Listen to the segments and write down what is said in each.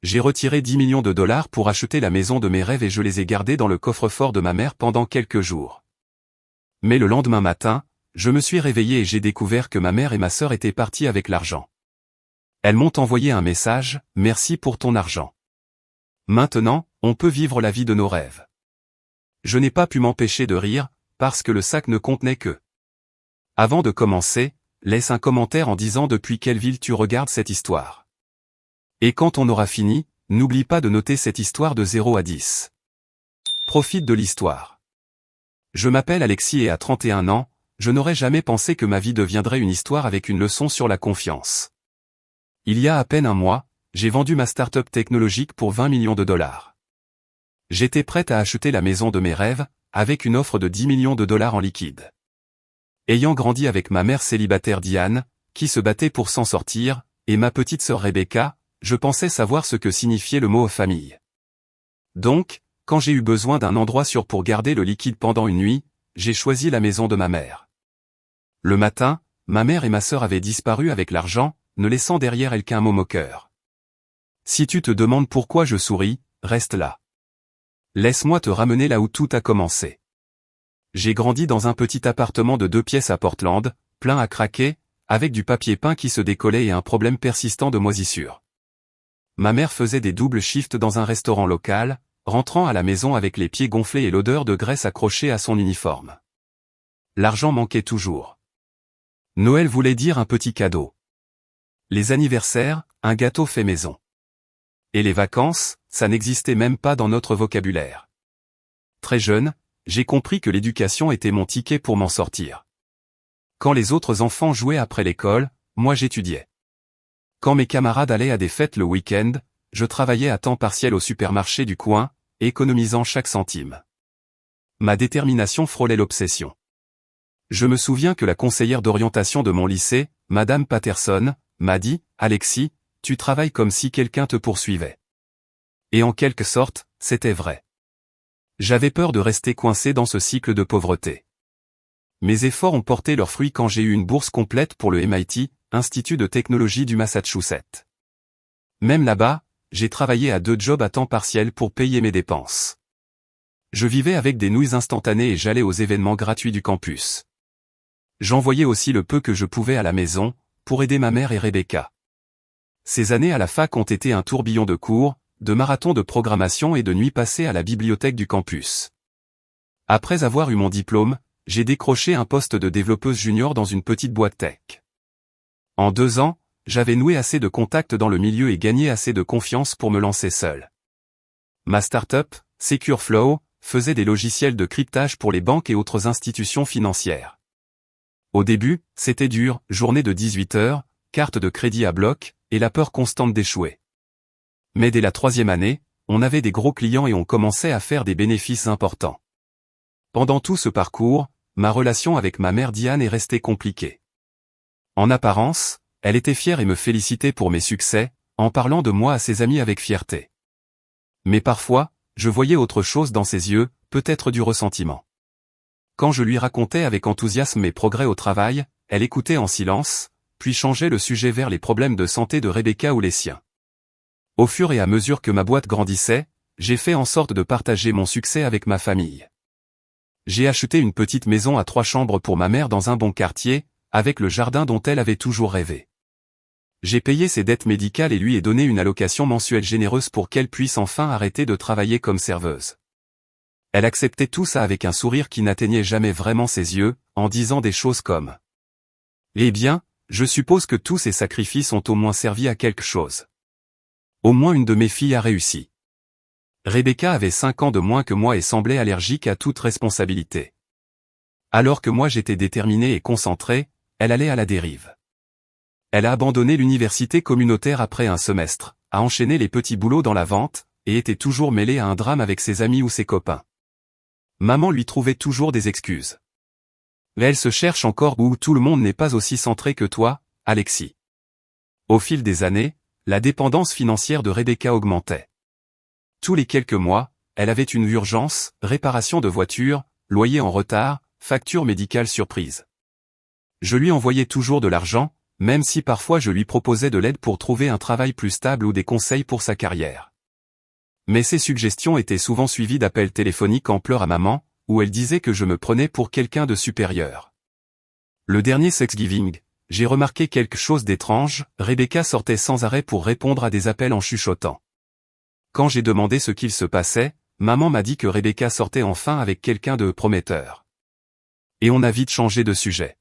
J'ai retiré 10 millions de dollars pour acheter la maison de mes rêves et je les ai gardés dans le coffre-fort de ma mère pendant quelques jours. Mais le lendemain matin, je me suis réveillé et j'ai découvert que ma mère et ma sœur étaient parties avec l'argent. Elles m'ont envoyé un message, « Merci pour ton argent. Maintenant, on peut vivre la vie de nos rêves. » Je n'ai pas pu m'empêcher de rire, parce que le sac ne contenait que. Avant de commencer, laisse un commentaire en disant depuis quelle ville tu regardes cette histoire. Et quand on aura fini, n'oublie pas de noter cette histoire de 0 à 10. Profite de l'histoire. Je m'appelle Alexis et à 31 ans, je n'aurais jamais pensé que ma vie deviendrait une histoire avec une leçon sur la confiance. Il y a à peine un mois, j'ai vendu ma start-up technologique pour 20 millions de dollars. J'étais prête à acheter la maison de mes rêves, avec une offre de 10 millions de dollars en liquide. Ayant grandi avec ma mère célibataire Diane, qui se battait pour s'en sortir, et ma petite sœur Rebecca, je pensais savoir ce que signifiait le mot famille. Donc, quand j'ai eu besoin d'un endroit sûr pour garder le liquide pendant une nuit, j'ai choisi la maison de ma mère. Le matin, ma mère et ma sœur avaient disparu avec l'argent, ne laissant derrière elles qu'un mot moqueur. Si tu te demandes pourquoi je souris, reste là. Laisse-moi te ramener là où tout a commencé. J'ai grandi dans un petit appartement de 2 pièces à Portland, plein à craquer, avec du papier peint qui se décollait et un problème persistant de moisissure. Ma mère faisait des doubles shifts dans un restaurant local, rentrant à la maison avec les pieds gonflés et l'odeur de graisse accrochée à son uniforme. L'argent manquait toujours. Noël voulait dire un petit cadeau. Les anniversaires, un gâteau fait maison. Et les vacances, ça n'existait même pas dans notre vocabulaire. Très jeune, j'ai compris que l'éducation était mon ticket pour m'en sortir. Quand les autres enfants jouaient après l'école, moi j'étudiais. Quand mes camarades allaient à des fêtes le week-end, je travaillais à temps partiel au supermarché du coin, économisant chaque centime. Ma détermination frôlait l'obsession. Je me souviens que la conseillère d'orientation de mon lycée, Madame Patterson, m'a dit, « Alexis, tu travailles comme si quelqu'un te poursuivait. » Et en quelque sorte, c'était vrai. J'avais peur de rester coincé dans ce cycle de pauvreté. Mes efforts ont porté leurs fruits quand j'ai eu une bourse complète pour le MIT, Institut de technologie du Massachusetts. Même là-bas, j'ai travaillé à 2 jobs à temps partiel pour payer mes dépenses. Je vivais avec des nouilles instantanées et j'allais aux événements gratuits du campus. J'envoyais aussi le peu que je pouvais à la maison, pour aider ma mère et Rebecca. Ces années à la fac ont été un tourbillon de cours, de marathons de programmation et de nuits passées à la bibliothèque du campus. Après avoir eu mon diplôme, j'ai décroché un poste de développeuse junior dans une petite boîte tech. En 2 ans, j'avais noué assez de contacts dans le milieu et gagné assez de confiance pour me lancer seul. Ma start-up, SecureFlow, faisait des logiciels de cryptage pour les banques et autres institutions financières. Au début, c'était dur, journée de 18 heures, carte de crédit à bloc, et la peur constante d'échouer. Mais dès la 3e année, on avait des gros clients et on commençait à faire des bénéfices importants. Pendant tout ce parcours, ma relation avec ma mère Diane est restée compliquée. En apparence, elle était fière et me félicitait pour mes succès, en parlant de moi à ses amis avec fierté. Mais parfois, je voyais autre chose dans ses yeux, peut-être du ressentiment. Quand je lui racontais avec enthousiasme mes progrès au travail, elle écoutait en silence, puis changeait le sujet vers les problèmes de santé de Rebecca ou les siens. Au fur et à mesure que ma boîte grandissait, j'ai fait en sorte de partager mon succès avec ma famille. J'ai acheté une petite maison à 3 chambres pour ma mère dans un bon quartier, avec le jardin dont elle avait toujours rêvé. J'ai payé ses dettes médicales et lui ai donné une allocation mensuelle généreuse pour qu'elle puisse enfin arrêter de travailler comme serveuse. Elle acceptait tout ça avec un sourire qui n'atteignait jamais vraiment ses yeux, en disant des choses comme « Eh bien, je suppose que tous ces sacrifices ont au moins servi à quelque chose. Au moins une de mes filles a réussi. » Rebecca avait 5 ans de moins que moi et semblait allergique à toute responsabilité. Alors que moi j'étais déterminé et concentré, elle allait à la dérive. Elle a abandonné l'université communautaire après un semestre, a enchaîné les petits boulots dans la vente, et était toujours mêlée à un drame avec ses amis ou ses copains. Maman lui trouvait toujours des excuses. Mais elle se cherche encore où tout le monde n'est pas aussi centré que toi, Alexis. Au fil des années, la dépendance financière de Rebecca augmentait. Tous les quelques mois, elle avait une urgence, réparation de voiture, loyer en retard, facture médicale surprise. Je lui envoyais toujours de l'argent, même si parfois je lui proposais de l'aide pour trouver un travail plus stable ou des conseils pour sa carrière. Mais ces suggestions étaient souvent suivies d'appels téléphoniques en pleurs à maman, où elle disait que je me prenais pour quelqu'un de supérieur. Le dernier Thanksgiving, j'ai remarqué quelque chose d'étrange, Rebecca sortait sans arrêt pour répondre à des appels en chuchotant. Quand j'ai demandé ce qu'il se passait, maman m'a dit que Rebecca sortait enfin avec quelqu'un de prometteur. Et on a vite changé de sujet.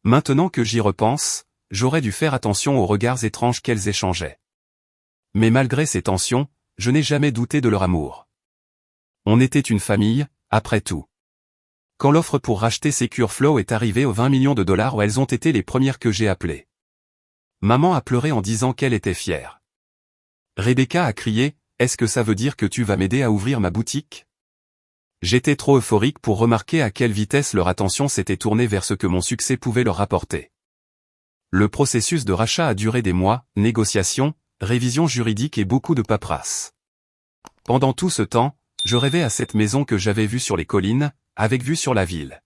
Maintenant que j'y repense, j'aurais dû faire attention aux regards étranges qu'elles échangeaient. Mais malgré ces tensions, je n'ai jamais douté de leur amour. On était une famille, après tout. Quand l'offre pour racheter Secureflow est arrivée aux 20 millions de dollars, elles ont été les premières que j'ai appelées. Maman a pleuré en disant qu'elle était fière. Rebecca a crié, « Est-ce que ça veut dire que tu vas m'aider à ouvrir ma boutique ?» J'étais trop euphorique pour remarquer à quelle vitesse leur attention s'était tournée vers ce que mon succès pouvait leur apporter. Le processus de rachat a duré des mois, négociations, révisions juridiques et beaucoup de paperasse. Pendant tout ce temps, je rêvais à cette maison que j'avais vue sur les collines, avec vue sur la ville.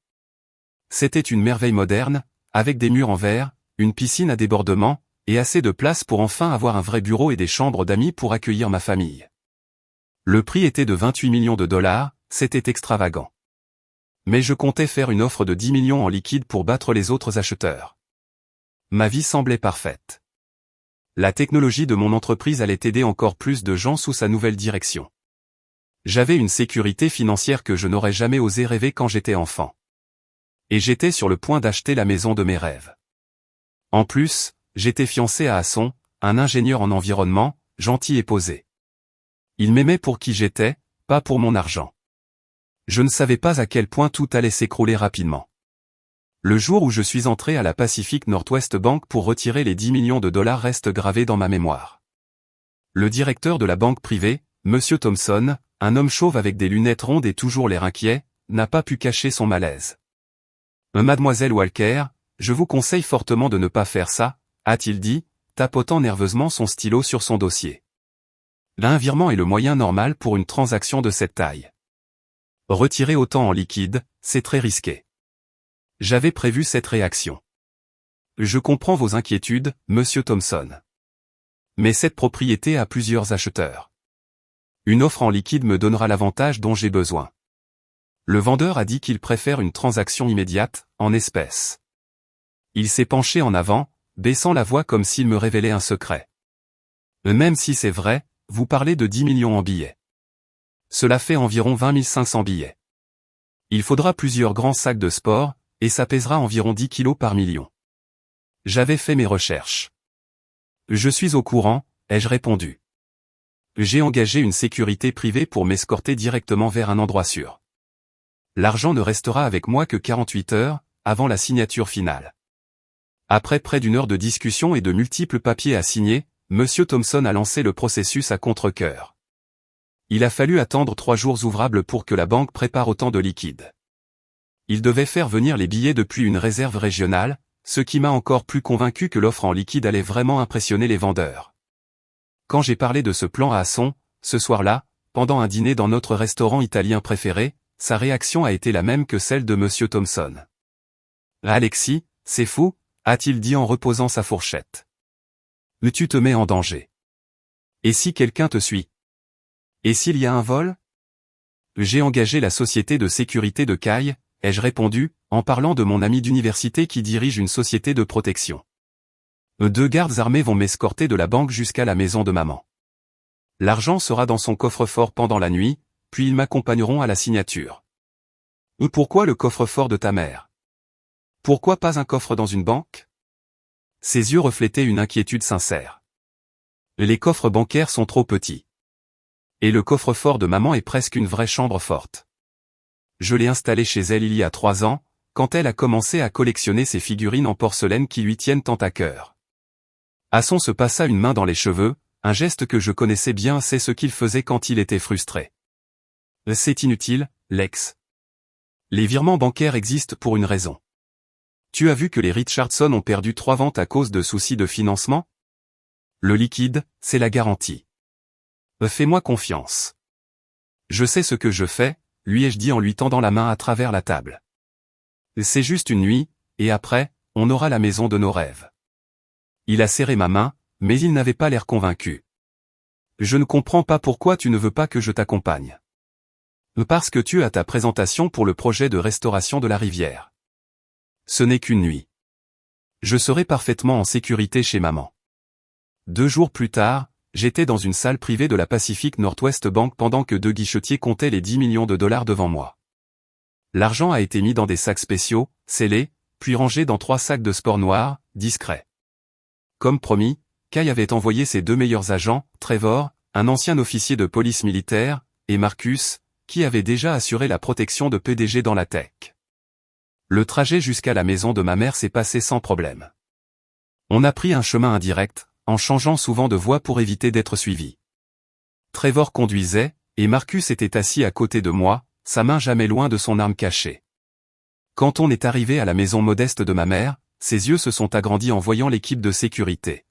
C'était une merveille moderne, avec des murs en verre, une piscine à débordement, et assez de place pour enfin avoir un vrai bureau et des chambres d'amis pour accueillir ma famille. Le prix était de 28 millions de dollars, c'était extravagant. Mais je comptais faire une offre de 10 millions en liquide pour battre les autres acheteurs. Ma vie semblait parfaite. La technologie de mon entreprise allait aider encore plus de gens sous sa nouvelle direction. J'avais une sécurité financière que je n'aurais jamais osé rêver quand j'étais enfant. Et j'étais sur le point d'acheter la maison de mes rêves. En plus, j'étais fiancé à Hasson, un ingénieur en environnement, gentil et posé. Il m'aimait pour qui j'étais, pas pour mon argent. Je ne savais pas à quel point tout allait s'écrouler rapidement. Le jour où je suis entré à la Pacific Northwest Bank pour retirer les 10 millions de dollars reste gravé dans ma mémoire. Le directeur de la banque privée, Monsieur Thompson, un homme chauve avec des lunettes rondes et toujours l'air inquiet, n'a pas pu cacher son malaise. Mademoiselle Walker, je vous conseille fortement de ne pas faire ça, a-t-il dit, tapotant nerveusement son stylo sur son dossier. Un virement est le moyen normal pour une transaction de cette taille. Retirer autant en liquide, c'est très risqué. J'avais prévu cette réaction. Je comprends vos inquiétudes, Monsieur Thompson. Mais cette propriété a plusieurs acheteurs. Une offre en liquide me donnera l'avantage dont j'ai besoin. Le vendeur a dit qu'il préfère une transaction immédiate, en espèces. Il s'est penché en avant, baissant la voix comme s'il me révélait un secret. Même si c'est vrai, vous parlez de 10 millions en billets. Cela fait environ 20 500 billets. Il faudra plusieurs grands sacs de sport, et ça pèsera environ 10 kilos par million. J'avais fait mes recherches. Je suis au courant, ai-je répondu. J'ai engagé une sécurité privée pour m'escorter directement vers un endroit sûr. L'argent ne restera avec moi que 48 heures, avant la signature finale. Après près d'une heure de discussion et de multiples papiers à signer, Monsieur Thompson a lancé le processus à contre-cœur. Il a fallu attendre 3 jours ouvrables pour que la banque prépare autant de liquide. Il devait faire venir les billets depuis une réserve régionale, ce qui m'a encore plus convaincu que l'offre en liquide allait vraiment impressionner les vendeurs. Quand j'ai parlé de ce plan à Hasson, ce soir-là, pendant un dîner dans notre restaurant italien préféré, sa réaction a été la même que celle de Monsieur Thompson. « Alexis, c'est fou », a-t-il dit en reposant sa fourchette. « Tu te mets en danger. Et si quelqu'un te suit? Et s'il y a un vol? » J'ai engagé la société de sécurité de Caille, ai-je répondu, en parlant de mon ami d'université qui dirige une société de protection. 2 gardes armés vont m'escorter de la banque jusqu'à la maison de maman. L'argent sera dans son coffre-fort pendant la nuit, puis ils m'accompagneront à la signature. Pourquoi le coffre-fort de ta mère? Pourquoi pas un coffre dans une banque? Ses yeux reflétaient une inquiétude sincère. Les coffres bancaires sont trop petits. Et le coffre-fort de maman est presque une vraie chambre forte. Je l'ai installé chez elle il y a 3 ans, quand elle a commencé à collectionner ses figurines en porcelaine qui lui tiennent tant à cœur. Hasson se passa une main dans les cheveux, un geste que je connaissais bien, c'est ce qu'il faisait quand il était frustré. C'est inutile, Lex. Les virements bancaires existent pour une raison. Tu as vu que les Richardson ont perdu 3 ventes à cause de soucis de financement? Le liquide, c'est la garantie. Fais-moi confiance. Je sais ce que je fais, lui ai-je dit en lui tendant la main à travers la table. C'est juste une nuit, et après, on aura la maison de nos rêves. Il a serré ma main, mais il n'avait pas l'air convaincu. Je ne comprends pas pourquoi tu ne veux pas que je t'accompagne. Parce que tu as ta présentation pour le projet de restauration de la rivière. Ce n'est qu'une nuit. Je serai parfaitement en sécurité chez maman. 2 jours plus tard, j'étais dans une salle privée de la Pacific Northwest Bank pendant que 2 guichetiers comptaient les 10 millions de dollars devant moi. L'argent a été mis dans des sacs spéciaux, scellés, puis rangé dans 3 sacs de sport noirs, discrets. Comme promis, Kai avait envoyé ses 2 meilleurs agents, Trevor, un ancien officier de police militaire, et Marcus, qui avait déjà assuré la protection de PDG dans la tech. Le trajet jusqu'à la maison de ma mère s'est passé sans problème. On a pris un chemin indirect, en changeant souvent de voie pour éviter d'être suivi. Trevor conduisait, et Marcus était assis à côté de moi, sa main jamais loin de son arme cachée. Quand on est arrivé à la maison modeste de ma mère, ses yeux se sont agrandis en voyant l'équipe de sécurité.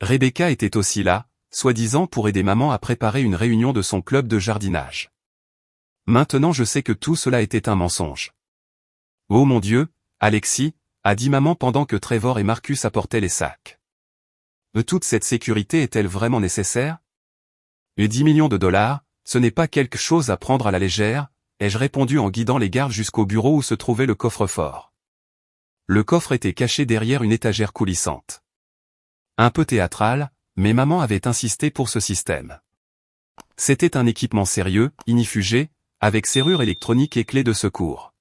Rebecca était aussi là, soi-disant pour aider maman à préparer une réunion de son club de jardinage. Maintenant je sais que tout cela était un mensonge. Oh mon Dieu, Alexis, a dit maman pendant que Trevor et Marcus apportaient les sacs. Toute cette sécurité est-elle vraiment nécessaire? 10 millions de dollars, ce n'est pas quelque chose à prendre à la légère, ai-je répondu en guidant les gardes jusqu'au bureau où se trouvait le coffre-fort. Le coffre était caché derrière une étagère coulissante. Un peu théâtral, mais maman avait insisté pour ce système. C'était un équipement sérieux, inifugé, avec serrure électronique et clé de secours.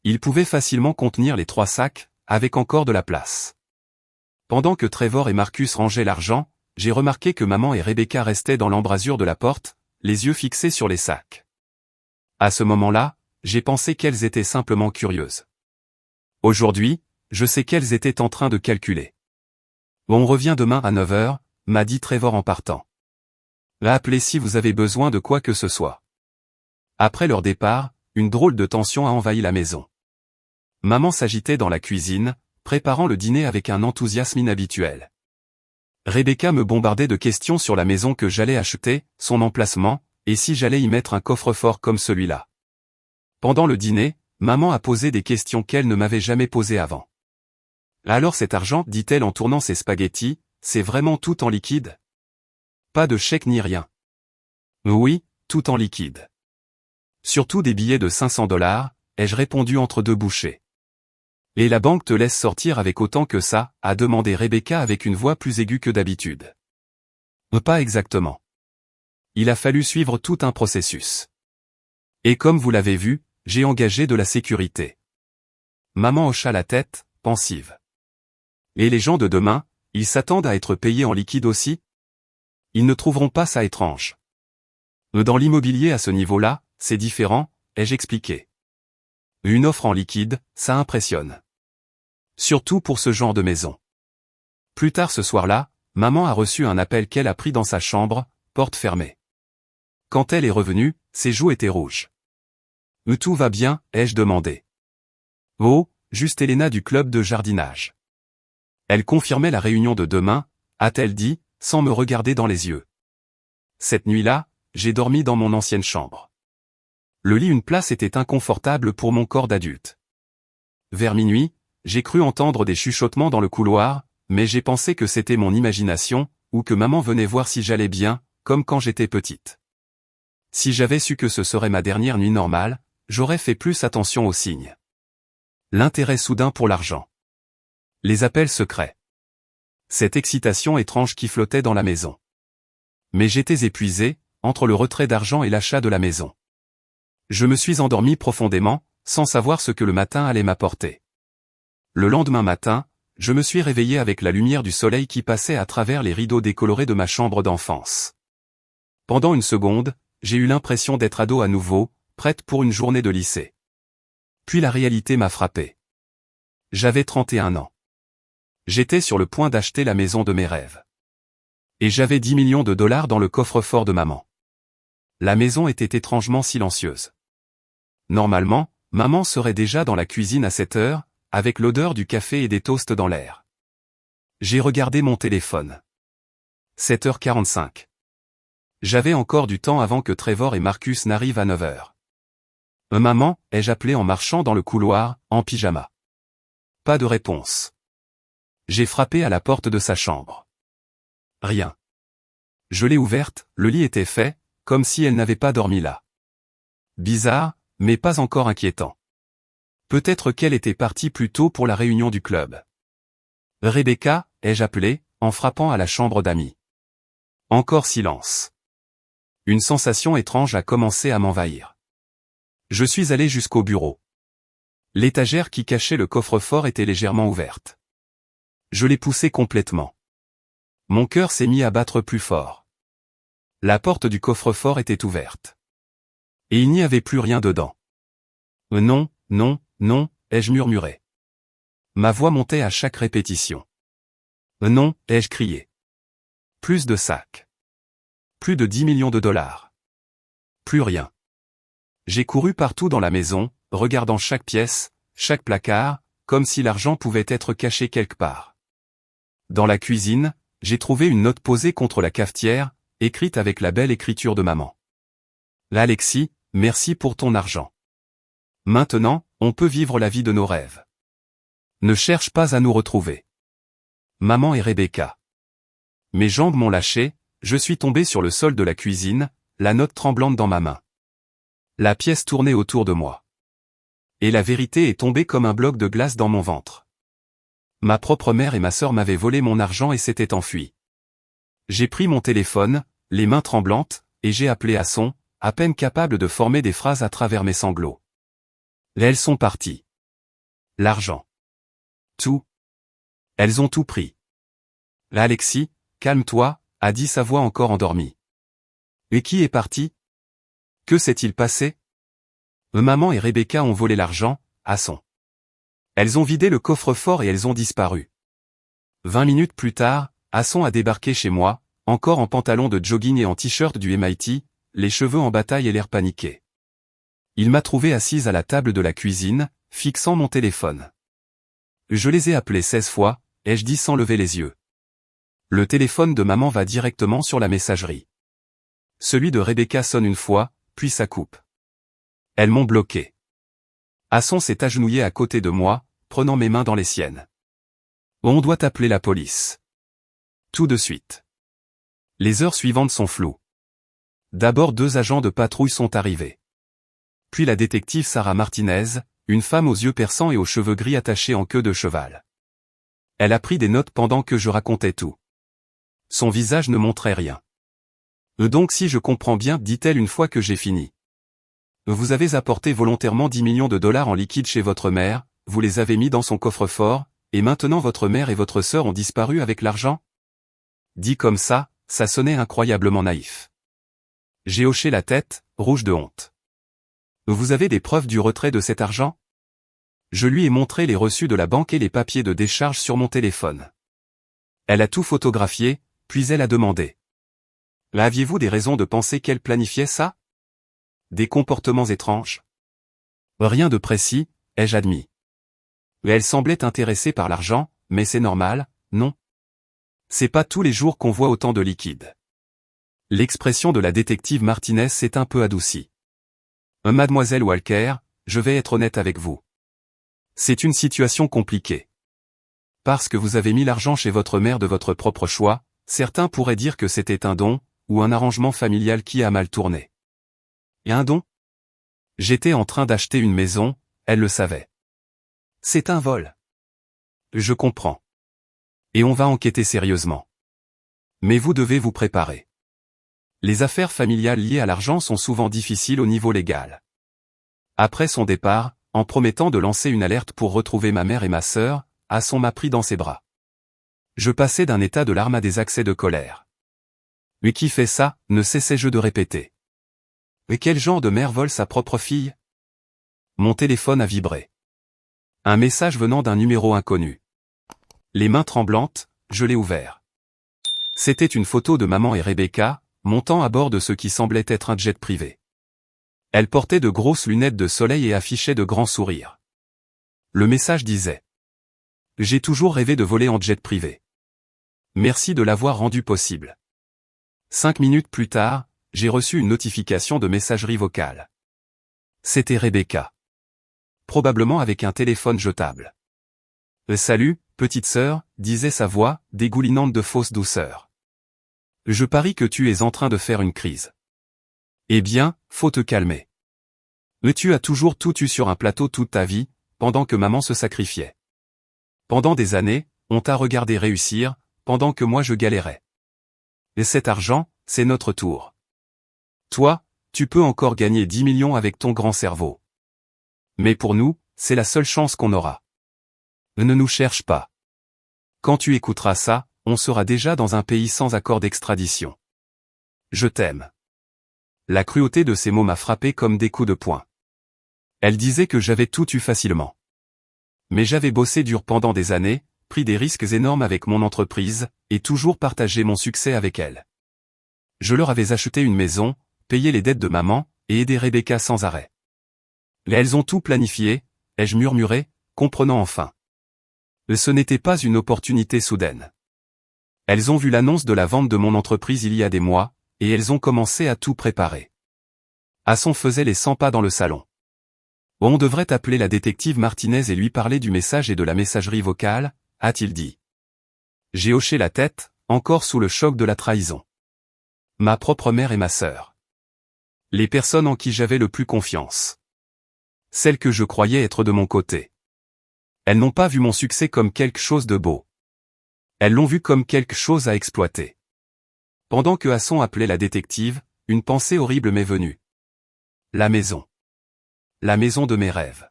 Il pouvait facilement contenir les 3 sacs, avec encore de la place. Pendant que Trevor et Marcus rangeaient l'argent, j'ai remarqué que maman et Rebecca restaient dans l'embrasure de la porte, les yeux fixés sur les sacs. À ce moment-là, j'ai pensé qu'elles étaient simplement curieuses. Aujourd'hui, je sais qu'elles étaient en train de calculer. On revient demain à 9 h, m'a dit Trevor en partant. Appelez si vous avez besoin de quoi que ce soit. Après leur départ, une drôle de tension a envahi la maison. Maman s'agitait dans la cuisine, préparant le dîner avec un enthousiasme inhabituel. Rebecca me bombardait de questions sur la maison que j'allais acheter, son emplacement, et si j'allais y mettre un coffre-fort comme celui-là. Pendant le dîner, maman a posé des questions qu'elle ne m'avait jamais posées avant. Alors cet argent, dit-elle en tournant ses spaghettis, c'est vraiment tout en liquide? Pas de chèque ni rien. Oui, tout en liquide. Surtout des billets de 500 $, ai-je répondu entre 2 bouchées. Et la banque te laisse sortir avec autant que ça, a demandé Rebecca avec une voix plus aiguë que d'habitude. Pas exactement. Il a fallu suivre tout un processus. Et comme vous l'avez vu, j'ai engagé de la sécurité. Maman hocha la tête, pensive. Et les gens de demain, ils s'attendent à être payés en liquide aussi? Ils ne trouveront pas ça étrange. Dans l'immobilier à ce niveau-là, c'est différent, ai-je expliqué. Une offre en liquide, ça impressionne. Surtout pour ce genre de maison. Plus tard ce soir-là, maman a reçu un appel qu'elle a pris dans sa chambre, porte fermée. Quand elle est revenue, ses joues étaient rouges. Tout va bien, ai-je demandé. Oh, juste Elena du club de jardinage. Elle confirmait la réunion de demain, a-t-elle dit, sans me regarder dans les yeux. Cette nuit-là, j'ai dormi dans mon ancienne chambre. Le lit une place était inconfortable pour mon corps d'adulte. Vers minuit, j'ai cru entendre des chuchotements dans le couloir, mais j'ai pensé que c'était mon imagination, ou que maman venait voir si j'allais bien, comme quand j'étais petite. Si j'avais su que ce serait ma dernière nuit normale, j'aurais fait plus attention aux signes. L'intérêt soudain pour l'argent. Les appels secrets. Cette excitation étrange qui flottait dans la maison. Mais j'étais épuisé, entre le retrait d'argent et l'achat de la maison. Je me suis endormi profondément, sans savoir ce que le matin allait m'apporter. Le lendemain matin, je me suis réveillé avec la lumière du soleil qui passait à travers les rideaux décolorés de ma chambre d'enfance. Pendant une seconde, j'ai eu l'impression d'être ado à nouveau, prête pour une journée de lycée. Puis la réalité m'a frappé. J'avais 31 ans. J'étais sur le point d'acheter la maison de mes rêves. Et j'avais 10 millions de dollars dans le coffre-fort de maman. La maison était étrangement silencieuse. Normalement, maman serait déjà dans la cuisine à 7 heures, avec l'odeur du café et des toasts dans l'air. J'ai regardé mon téléphone. 7h45. J'avais encore du temps avant que Trevor et Marcus n'arrivent à 9h. Maman, ai-je appelé en marchant dans le couloir, en pyjama. Pas de réponse. J'ai frappé à la porte de sa chambre. Rien. Je l'ai ouverte, le lit était fait, comme si elle n'avait pas dormi là. Bizarre, mais pas encore inquiétant. Peut-être qu'elle était partie plus tôt pour la réunion du club. Rebecca, ai-je appelé, en frappant à la chambre d'amis. Encore silence. Une sensation étrange a commencé à m'envahir. Je suis allé jusqu'au bureau. L'étagère qui cachait le coffre-fort était légèrement ouverte. Je l'ai poussée complètement. Mon cœur s'est mis à battre plus fort. La porte du coffre-fort était ouverte. Et il n'y avait plus rien dedans. Non, non, non, ai-je murmuré. Ma voix montait à chaque répétition. Non, ai-je crié. Plus de sacs. Plus de 10 millions de dollars. Plus rien. J'ai couru partout dans la maison, regardant chaque pièce, chaque placard, comme si l'argent pouvait être caché quelque part. Dans la cuisine, j'ai trouvé une note posée contre la cafetière, écrite avec la belle écriture de maman. Alexis, merci pour ton argent. Maintenant, on peut vivre la vie de nos rêves. Ne cherche pas à nous retrouver. Maman et Rebecca. Mes jambes m'ont lâché, je suis tombé sur le sol de la cuisine, la note tremblante dans ma main. La pièce tournait autour de moi. Et la vérité est tombée comme un bloc de glace dans mon ventre. Ma propre mère et ma sœur m'avaient volé mon argent et s'étaient enfuis. J'ai pris mon téléphone, les mains tremblantes, et j'ai appelé Hasson, à peine capable de former des phrases à travers mes sanglots. Elles sont parties. L'argent. Tout. Elles ont tout pris. Alexis, calme-toi, a dit sa voix encore endormie. Et qui est parti? Que s'est-il passé? Maman et Rebecca ont volé l'argent, Hasson. Elles ont vidé le coffre-fort et elles ont disparu. 20 minutes plus tard, Hasson a débarqué chez moi, encore en pantalon de jogging et en t-shirt du MIT, les cheveux en bataille et l'air paniqué. Il m'a trouvé assise à la table de la cuisine, fixant mon téléphone. Je les ai appelés 16 fois, ai-je dit sans lever les yeux. Le téléphone de maman va directement sur la messagerie. Celui de Rebecca sonne une fois, puis ça coupe. Elles m'ont bloqué. Hasson s'est agenouillé à côté de moi, prenant mes mains dans les siennes. On doit appeler la police. Tout de suite. Les heures suivantes sont floues. D'abord 2 agents de patrouille sont arrivés. Puis la détective Sarah Martinez, une femme aux yeux perçants et aux cheveux gris attachés en queue de cheval. Elle a pris des notes pendant que je racontais tout. Son visage ne montrait rien. Donc si je comprends bien, dit-elle une fois que j'ai fini. Vous avez apporté volontairement 10 millions de dollars en liquide chez votre mère, vous les avez mis dans son coffre-fort, et maintenant votre mère et votre sœur ont disparu avec l'argent? Dit comme ça sonnait incroyablement naïf. J'ai hoché la tête, rouge de honte. Vous avez des preuves du retrait de cet argent? Je lui ai montré les reçus de la banque et les papiers de décharge sur mon téléphone. Elle a tout photographié, puis elle a demandé. Aviez-vous des raisons de penser qu'elle planifiait ça? Des comportements étranges? Rien de précis, ai-je admis. Elle semblait intéressée par l'argent, mais c'est normal, non? C'est pas tous les jours qu'on voit autant de liquide. L'expression de la détective Martinez s'est un peu adoucie. Mademoiselle Walker, je vais être honnête avec vous. C'est une situation compliquée. Parce que vous avez mis l'argent chez votre mère de votre propre choix, certains pourraient dire que c'était un don, ou un arrangement familial qui a mal tourné. Et un don? J'étais en train d'acheter une maison, elle le savait. C'est un vol. Je comprends. Et on va enquêter sérieusement. Mais vous devez vous préparer. Les affaires familiales liées à l'argent sont souvent difficiles au niveau légal. Après son départ, en promettant de lancer une alerte pour retrouver ma mère et ma sœur, Hasson m'a pris dans ses bras. Je passais d'un état de larmes à des accès de colère. Mais qui fait ça, ne cessais-je de répéter. Et quel genre de mère vole sa propre fille? Mon téléphone a vibré. Un message venant d'un numéro inconnu. Les mains tremblantes, je l'ai ouvert. C'était une photo de maman et Rebecca, montant à bord de ce qui semblait être un jet privé. Elle portait de grosses lunettes de soleil et affichait de grands sourires. Le message disait: J'ai toujours rêvé de voler en jet privé. Merci de l'avoir rendu possible. 5 minutes plus tard, j'ai reçu une notification de messagerie vocale. C'était Rebecca. Probablement avec un téléphone jetable. Salut, petite sœur, disait sa voix, dégoulinante de fausse douceur. Je parie que tu es en train de faire une crise. Eh bien, faut te calmer. Mais tu as toujours tout eu sur un plateau toute ta vie, pendant que maman se sacrifiait. Pendant des années, on t'a regardé réussir, pendant que moi je galérais. Et cet argent, c'est notre tour. Toi, tu peux encore gagner 10 millions avec ton grand cerveau. Mais pour nous, c'est la seule chance qu'on aura. Ne nous cherche pas. Quand tu écouteras ça, on sera déjà dans un pays sans accord d'extradition. Je t'aime. La cruauté de ces mots m'a frappé comme des coups de poing. Elle disait que j'avais tout eu facilement. Mais j'avais bossé dur pendant des années, pris des risques énormes avec mon entreprise, et toujours partagé mon succès avec elle. Je leur avais acheté une maison, payé les dettes de maman, et aidé Rebecca sans arrêt. Mais elles ont tout planifié, ai-je murmuré, comprenant enfin. Ce n'était pas une opportunité soudaine. Elles ont vu l'annonce de la vente de mon entreprise il y a des mois, et elles ont commencé à tout préparer. Asson faisait les 100 pas dans le salon. On devrait appeler la détective Martinez et lui parler du message et de la messagerie vocale, a-t-il dit. J'ai hoché la tête, encore sous le choc de la trahison. Ma propre mère et ma sœur. Les personnes en qui j'avais le plus confiance. Celles que je croyais être de mon côté. Elles n'ont pas vu mon succès comme quelque chose de beau. Elles l'ont vu comme quelque chose à exploiter. Pendant que Asson appelait la détective, une pensée horrible m'est venue. La maison. La maison de mes rêves.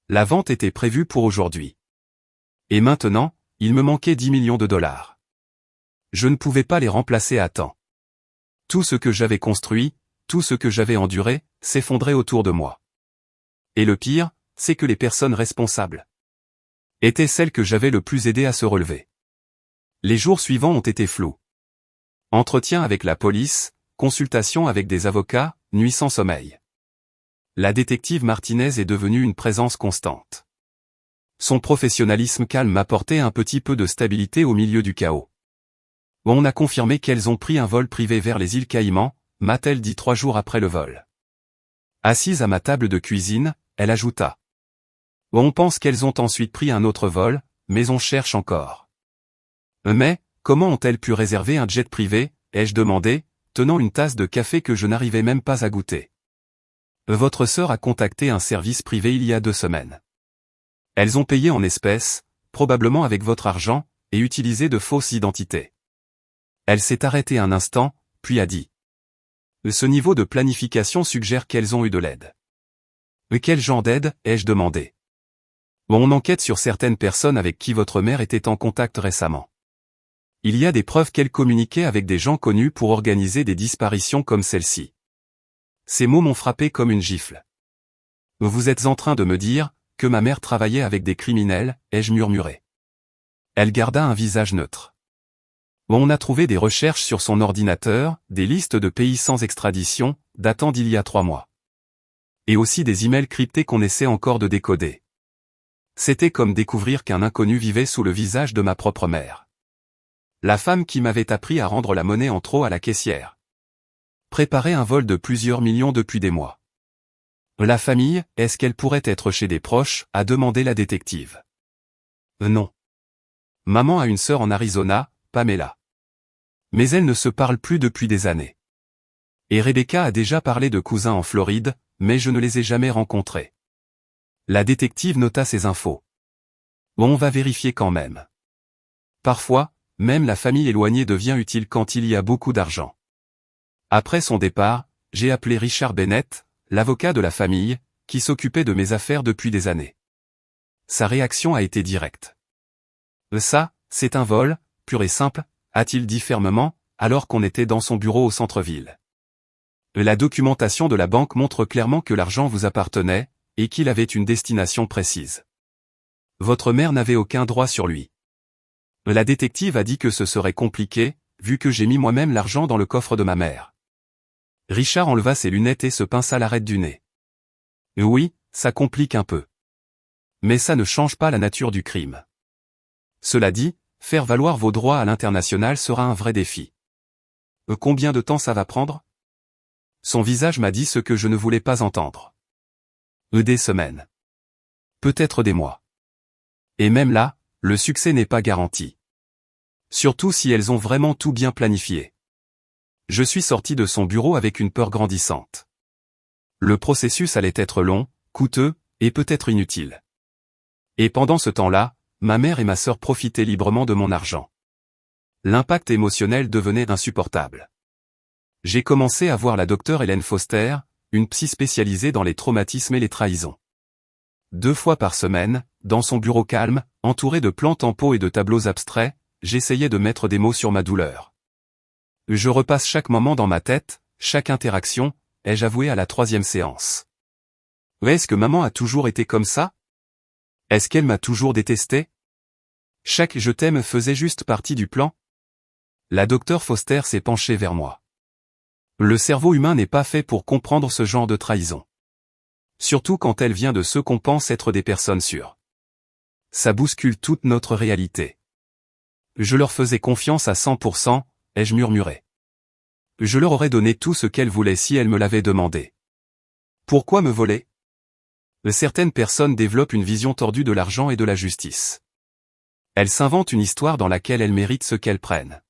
La vente était prévue pour aujourd'hui. Et maintenant, il me manquait 10 millions de dollars. Je ne pouvais pas les remplacer à temps. Tout ce que j'avais construit, tout ce que j'avais enduré, s'effondrait autour de moi. Et le pire, c'est que les personnes responsables étaient celles que j'avais le plus aidé à se relever. Les jours suivants ont été flous. Entretien avec la police, consultation avec des avocats, nuit sans sommeil. La détective Martinez est devenue une présence constante. Son professionnalisme calme m'apportait un petit peu de stabilité au milieu du chaos. On a confirmé qu'elles ont pris un vol privé vers les îles Caïmans, m'a-t-elle dit 3 jours après le vol. Assise à ma table de cuisine, elle ajouta. On pense qu'elles ont ensuite pris un autre vol, mais on cherche encore. Mais, comment ont-elles pu réserver un jet privé, ai-je demandé, tenant une tasse de café que je n'arrivais même pas à goûter. Votre sœur a contacté un service privé il y a 2 semaines. Elles ont payé en espèces, probablement avec votre argent, et utilisé de fausses identités. Elle s'est arrêtée un instant, puis a dit. Ce niveau de planification suggère qu'elles ont eu de l'aide. Quel genre d'aide, ai-je demandé. On enquête sur certaines personnes avec qui votre mère était en contact récemment. Il y a des preuves qu'elle communiquait avec des gens connus pour organiser des disparitions comme celle-ci. Ces mots m'ont frappé comme une gifle. Vous êtes en train de me dire que ma mère travaillait avec des criminels, ai-je murmuré. Elle garda un visage neutre. On a trouvé des recherches sur son ordinateur, des listes de pays sans extradition, datant d'il y a 3 mois. Et aussi des emails cryptés qu'on essaie encore de décoder. C'était comme découvrir qu'un inconnu vivait sous le visage de ma propre mère. La femme qui m'avait appris à rendre la monnaie en trop à la caissière. Préparer un vol de plusieurs millions depuis des mois. La famille, est-ce qu'elle pourrait être chez des proches, a demandé la détective. Non. Maman a une sœur en Arizona, Pamela. Mais elle ne se parle plus depuis des années. Et Rebecca a déjà parlé de cousins en Floride, mais je ne les ai jamais rencontrés. La détective nota ces infos. On va vérifier quand même. Parfois, même la famille éloignée devient utile quand il y a beaucoup d'argent. Après son départ, j'ai appelé Richard Bennett, l'avocat de la famille, qui s'occupait de mes affaires depuis des années. Sa réaction a été directe. Ça, c'est un vol, pur et simple, a-t-il dit fermement, alors qu'on était dans son bureau au centre-ville. La documentation de la banque montre clairement que l'argent vous appartenait, et qu'il avait une destination précise. Votre mère n'avait aucun droit sur lui. La détective a dit que ce serait compliqué, vu que j'ai mis moi-même l'argent dans le coffre de ma mère. Richard enleva ses lunettes et se pinça l'arête du nez. Oui, ça complique un peu. Mais ça ne change pas la nature du crime. Cela dit, faire valoir vos droits à l'international sera un vrai défi. Combien de temps ça va prendre? Son visage m'a dit ce que je ne voulais pas entendre. Des semaines. Peut-être des mois. Et même là, le succès n'est pas garanti. Surtout si elles ont vraiment tout bien planifié. Je suis sorti de son bureau avec une peur grandissante. Le processus allait être long, coûteux, et peut-être inutile. Et pendant ce temps-là, ma mère et ma sœur profitaient librement de mon argent. L'impact émotionnel devenait insupportable. J'ai commencé à voir la docteure Hélène Foster, une psy spécialisée dans les traumatismes et les trahisons. 2 fois par semaine, dans son bureau calme, entouré de plans en pot et de tableaux abstraits, j'essayais de mettre des mots sur ma douleur. Je repasse chaque moment dans ma tête, chaque interaction, ai-je avoué à la 3e séance. Est-ce que maman a toujours été comme ça? Est-ce qu'elle m'a toujours détesté? Chaque je t'aime faisait juste partie du plan? La docteure Foster s'est penchée vers moi. Le cerveau humain n'est pas fait pour comprendre ce genre de trahison. Surtout quand elle vient de ceux qu'on pense être des personnes sûres. Ça bouscule toute notre réalité. Je leur faisais confiance à 100%, ai-je murmuré. Je leur aurais donné tout ce qu'elles voulaient si elles me l'avaient demandé. Pourquoi me voler? Certaines personnes développent une vision tordue de l'argent et de la justice. Elles s'inventent une histoire dans laquelle elles méritent ce qu'elles prennent.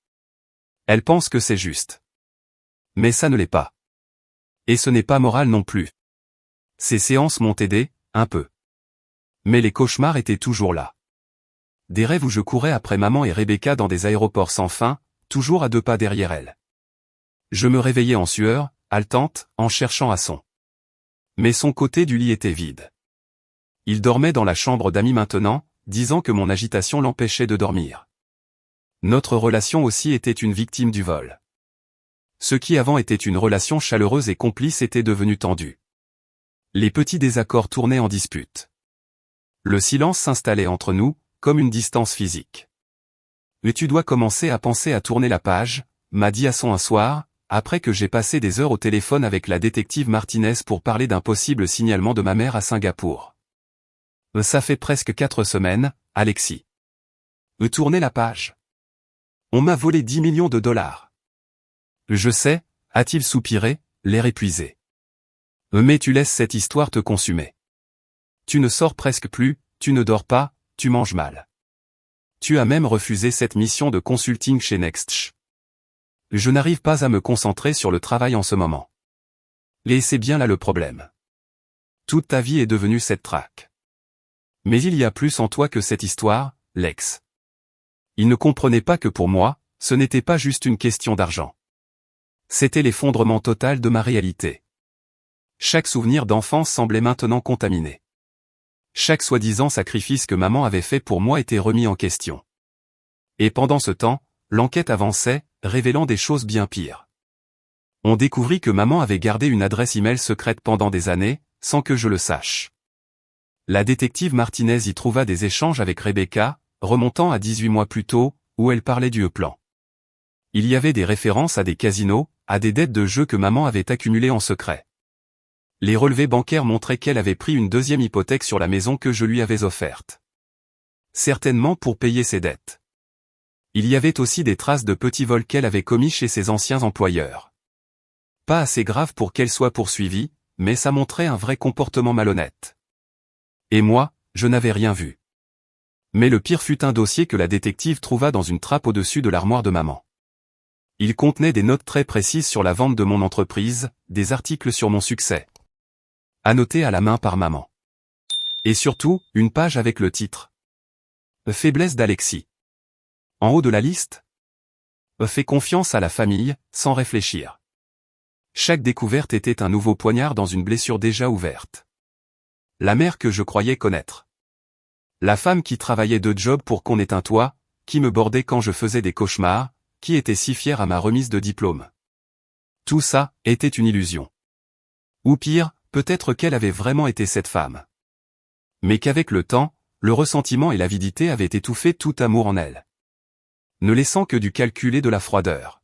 Elles pensent que c'est juste. Mais ça ne l'est pas. Et ce n'est pas moral non plus. Ces séances m'ont aidé, un peu. Mais les cauchemars étaient toujours là. Des rêves où je courais après maman et Rebecca dans des aéroports sans fin, toujours à 2 pas derrière elles. Je me réveillais en sueur, haletante, en cherchant à son. Mais son côté du lit était vide. Il dormait dans la chambre d'amis maintenant, disant que mon agitation l'empêchait de dormir. Notre relation aussi était une victime du vol. Ce qui avant était une relation chaleureuse et complice était devenu tendu. Les petits désaccords tournaient en dispute. Le silence s'installait entre nous, comme une distance physique. « Mais tu dois commencer à penser à tourner la page », m'a dit Asson un soir, après que j'ai passé des heures au téléphone avec la détective Martinez pour parler d'un possible signalement de ma mère à Singapour. « Ça fait presque 4 semaines, Alexis. »« Tourner la page. On m'a volé 10 millions de dollars. »« Je sais », a-t-il soupiré, l'air épuisé. « Mais tu laisses cette histoire te consumer. Tu ne sors presque plus, tu ne dors pas, tu manges mal. Tu as même refusé cette mission de consulting chez Nextch. Je n'arrive pas à me concentrer sur le travail en ce moment. Et c'est bien là le problème. Toute ta vie est devenue cette traque. Mais il y a plus en toi que cette histoire, Lex. Il ne comprenait pas que pour moi, ce n'était pas juste une question d'argent. C'était l'effondrement total de ma réalité. Chaque souvenir d'enfance semblait maintenant contaminé. Chaque soi-disant sacrifice que maman avait fait pour moi était remis en question. Et pendant ce temps, l'enquête avançait, révélant des choses bien pires. On découvrit que maman avait gardé une adresse email secrète pendant des années, sans que je le sache. La détective Martinez y trouva des échanges avec Rebecca, remontant à 18 mois plus tôt, où elle parlait du E-plan. Il y avait des références à des casinos, à des dettes de jeux que maman avait accumulées en secret. Les relevés bancaires montraient qu'elle avait pris une 2e hypothèque sur la maison que je lui avais offerte. Certainement pour payer ses dettes. Il y avait aussi des traces de petits vols qu'elle avait commis chez ses anciens employeurs. Pas assez grave pour qu'elle soit poursuivie, mais ça montrait un vrai comportement malhonnête. Et moi, je n'avais rien vu. Mais le pire fut un dossier que la détective trouva dans une trappe au-dessus de l'armoire de maman. Il contenait des notes très précises sur la vente de mon entreprise, des articles sur mon succès. Annotés à la main par maman. Et surtout, une page avec le titre. Faiblesse d'Alexis. En haut de la liste. Fais confiance à la famille, sans réfléchir. Chaque découverte était un nouveau poignard dans une blessure déjà ouverte. La mère que je croyais connaître. La femme qui travaillait 2 jobs pour qu'on ait un toit, qui me bordait quand je faisais des cauchemars, qui était si fière à ma remise de diplôme. Tout ça était une illusion. Ou pire, peut-être qu'elle avait vraiment été cette femme. Mais qu'avec le temps, le ressentiment et l'avidité avaient étouffé tout amour en elle. Ne laissant que du calcul et de la froideur.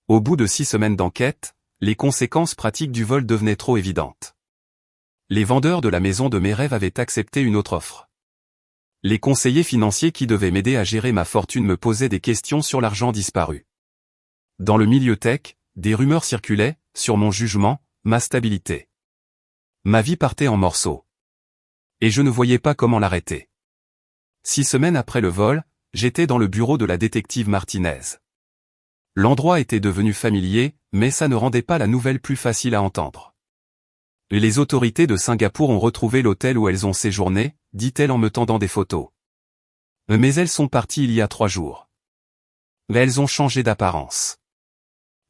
Au bout de 6 semaines d'enquête, les conséquences pratiques du vol devenaient trop évidentes. Les vendeurs de la maison de mes rêves avaient accepté une autre offre. Les conseillers financiers qui devaient m'aider à gérer ma fortune me posaient des questions sur l'argent disparu. Dans le milieu tech, des rumeurs circulaient, sur mon jugement, ma stabilité. Ma vie partait en morceaux. Et je ne voyais pas comment l'arrêter. 6 semaines après le vol, j'étais dans le bureau de la détective Martinez. L'endroit était devenu familier, mais ça ne rendait pas la nouvelle plus facile à entendre. Les autorités de Singapour ont retrouvé l'hôtel où elles ont séjourné, dit-elle en me tendant des photos. Mais elles sont parties il y a 3 jours. Mais elles ont changé d'apparence.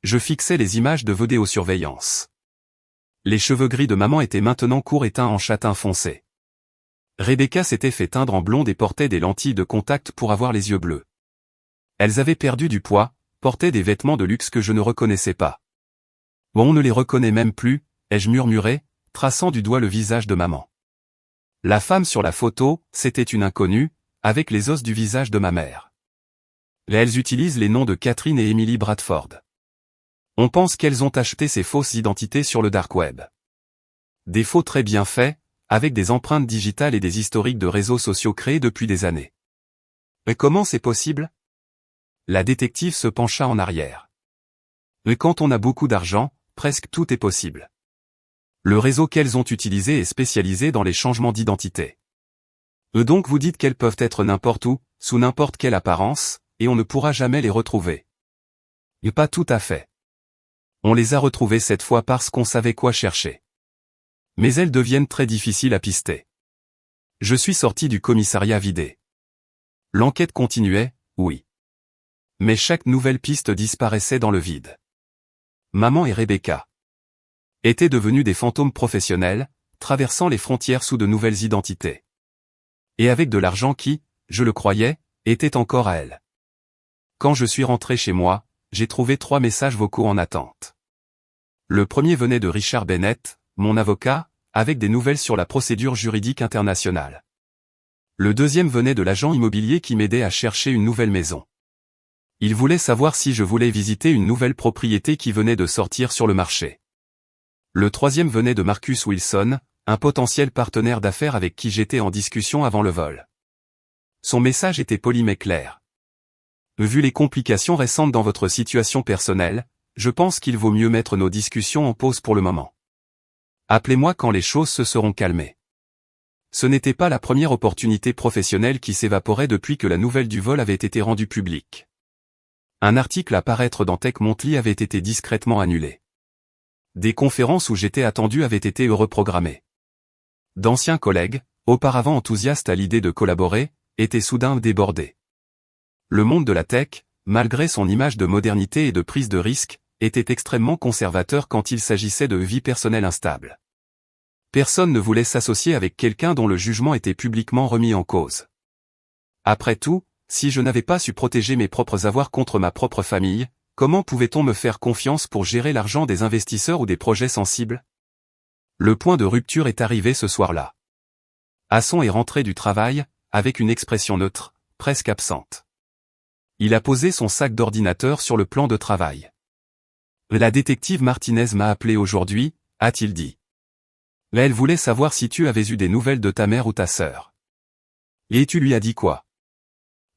Je fixais les images de vidéosurveillance. Les cheveux gris de maman étaient maintenant courts et teints en châtain foncé. Rebecca s'était fait teindre en blonde et portait des lentilles de contact pour avoir les yeux bleus. Elles avaient perdu du poids, portaient des vêtements de luxe que je ne reconnaissais pas. On ne les reconnaît même plus, ai-je murmuré, traçant du doigt le visage de maman. La femme sur la photo, c'était une inconnue, avec les os du visage de ma mère. Elles utilisent les noms de Catherine et Emily Bradford. On pense qu'elles ont acheté ces fausses identités sur le dark web. Des faux très bien faits, avec des empreintes digitales et des historiques de réseaux sociaux créés depuis des années. Mais comment c'est possible? La détective se pencha en arrière. Mais quand on a beaucoup d'argent, presque tout est possible. Le réseau qu'elles ont utilisé est spécialisé dans les changements d'identité. Donc vous dites qu'elles peuvent être n'importe où, sous n'importe quelle apparence, et on ne pourra jamais les retrouver. Et pas tout à fait. On les a retrouvées cette fois parce qu'on savait quoi chercher. Mais elles deviennent très difficiles à pister. Je suis sorti du commissariat vidé. L'enquête continuait, oui. Mais chaque nouvelle piste disparaissait dans le vide. Maman et Rebecca étaient devenues des fantômes professionnels, traversant les frontières sous de nouvelles identités. Et avec de l'argent qui, je le croyais, était encore à elles. Quand je suis rentré chez moi, j'ai trouvé 3 messages vocaux en attente. Le premier venait de Richard Bennett, mon avocat, avec des nouvelles sur la procédure juridique internationale. Le deuxième venait de l'agent immobilier qui m'aidait à chercher une nouvelle maison. Il voulait savoir si je voulais visiter une nouvelle propriété qui venait de sortir sur le marché. Le troisième venait de Marcus Wilson, un potentiel partenaire d'affaires avec qui j'étais en discussion avant le vol. Son message était poli mais clair. Vu les complications récentes dans votre situation personnelle, je pense qu'il vaut mieux mettre nos discussions en pause pour le moment. Appelez-moi quand les choses se seront calmées. Ce n'était pas la première opportunité professionnelle qui s'évaporait depuis que la nouvelle du vol avait été rendue publique. Un article à paraître dans Tech Monthly avait été discrètement annulé. Des conférences où j'étais attendu avaient été reprogrammées. D'anciens collègues, auparavant enthousiastes à l'idée de collaborer, étaient soudain débordés. Le monde de la tech, malgré son image de modernité et de prise de risque, était extrêmement conservateur quand il s'agissait de vie personnelle instable. Personne ne voulait s'associer avec quelqu'un dont le jugement était publiquement remis en cause. Après tout, si je n'avais pas su protéger mes propres avoirs contre ma propre famille, comment pouvait-on me faire confiance pour gérer l'argent des investisseurs ou des projets sensibles? Le point de rupture est arrivé ce soir-là. Hasson est rentré du travail, avec une expression neutre, presque absente. Il a posé son sac d'ordinateur sur le plan de travail. La détective Martinez m'a appelé aujourd'hui, a-t-il dit. Elle voulait savoir si tu avais eu des nouvelles de ta mère ou ta sœur. Et tu lui as dit quoi?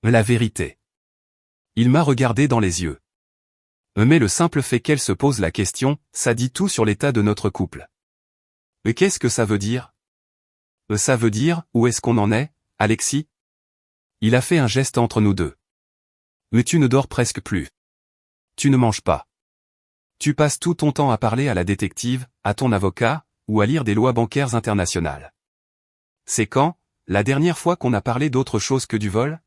La vérité. Il m'a regardé dans les yeux. Mais le simple fait qu'elle se pose la question, ça dit tout sur l'état de notre couple. Mais qu'est-ce que ça veut dire? Ça veut dire, où est-ce qu'on en est, Alexis? Il a fait un geste entre nous deux. Mais tu ne dors presque plus. Tu ne manges pas. Tu passes tout ton temps à parler à la détective, à ton avocat, ou à lire des lois bancaires internationales. C'est quand, la dernière fois qu'on a parlé d'autre chose que du vol?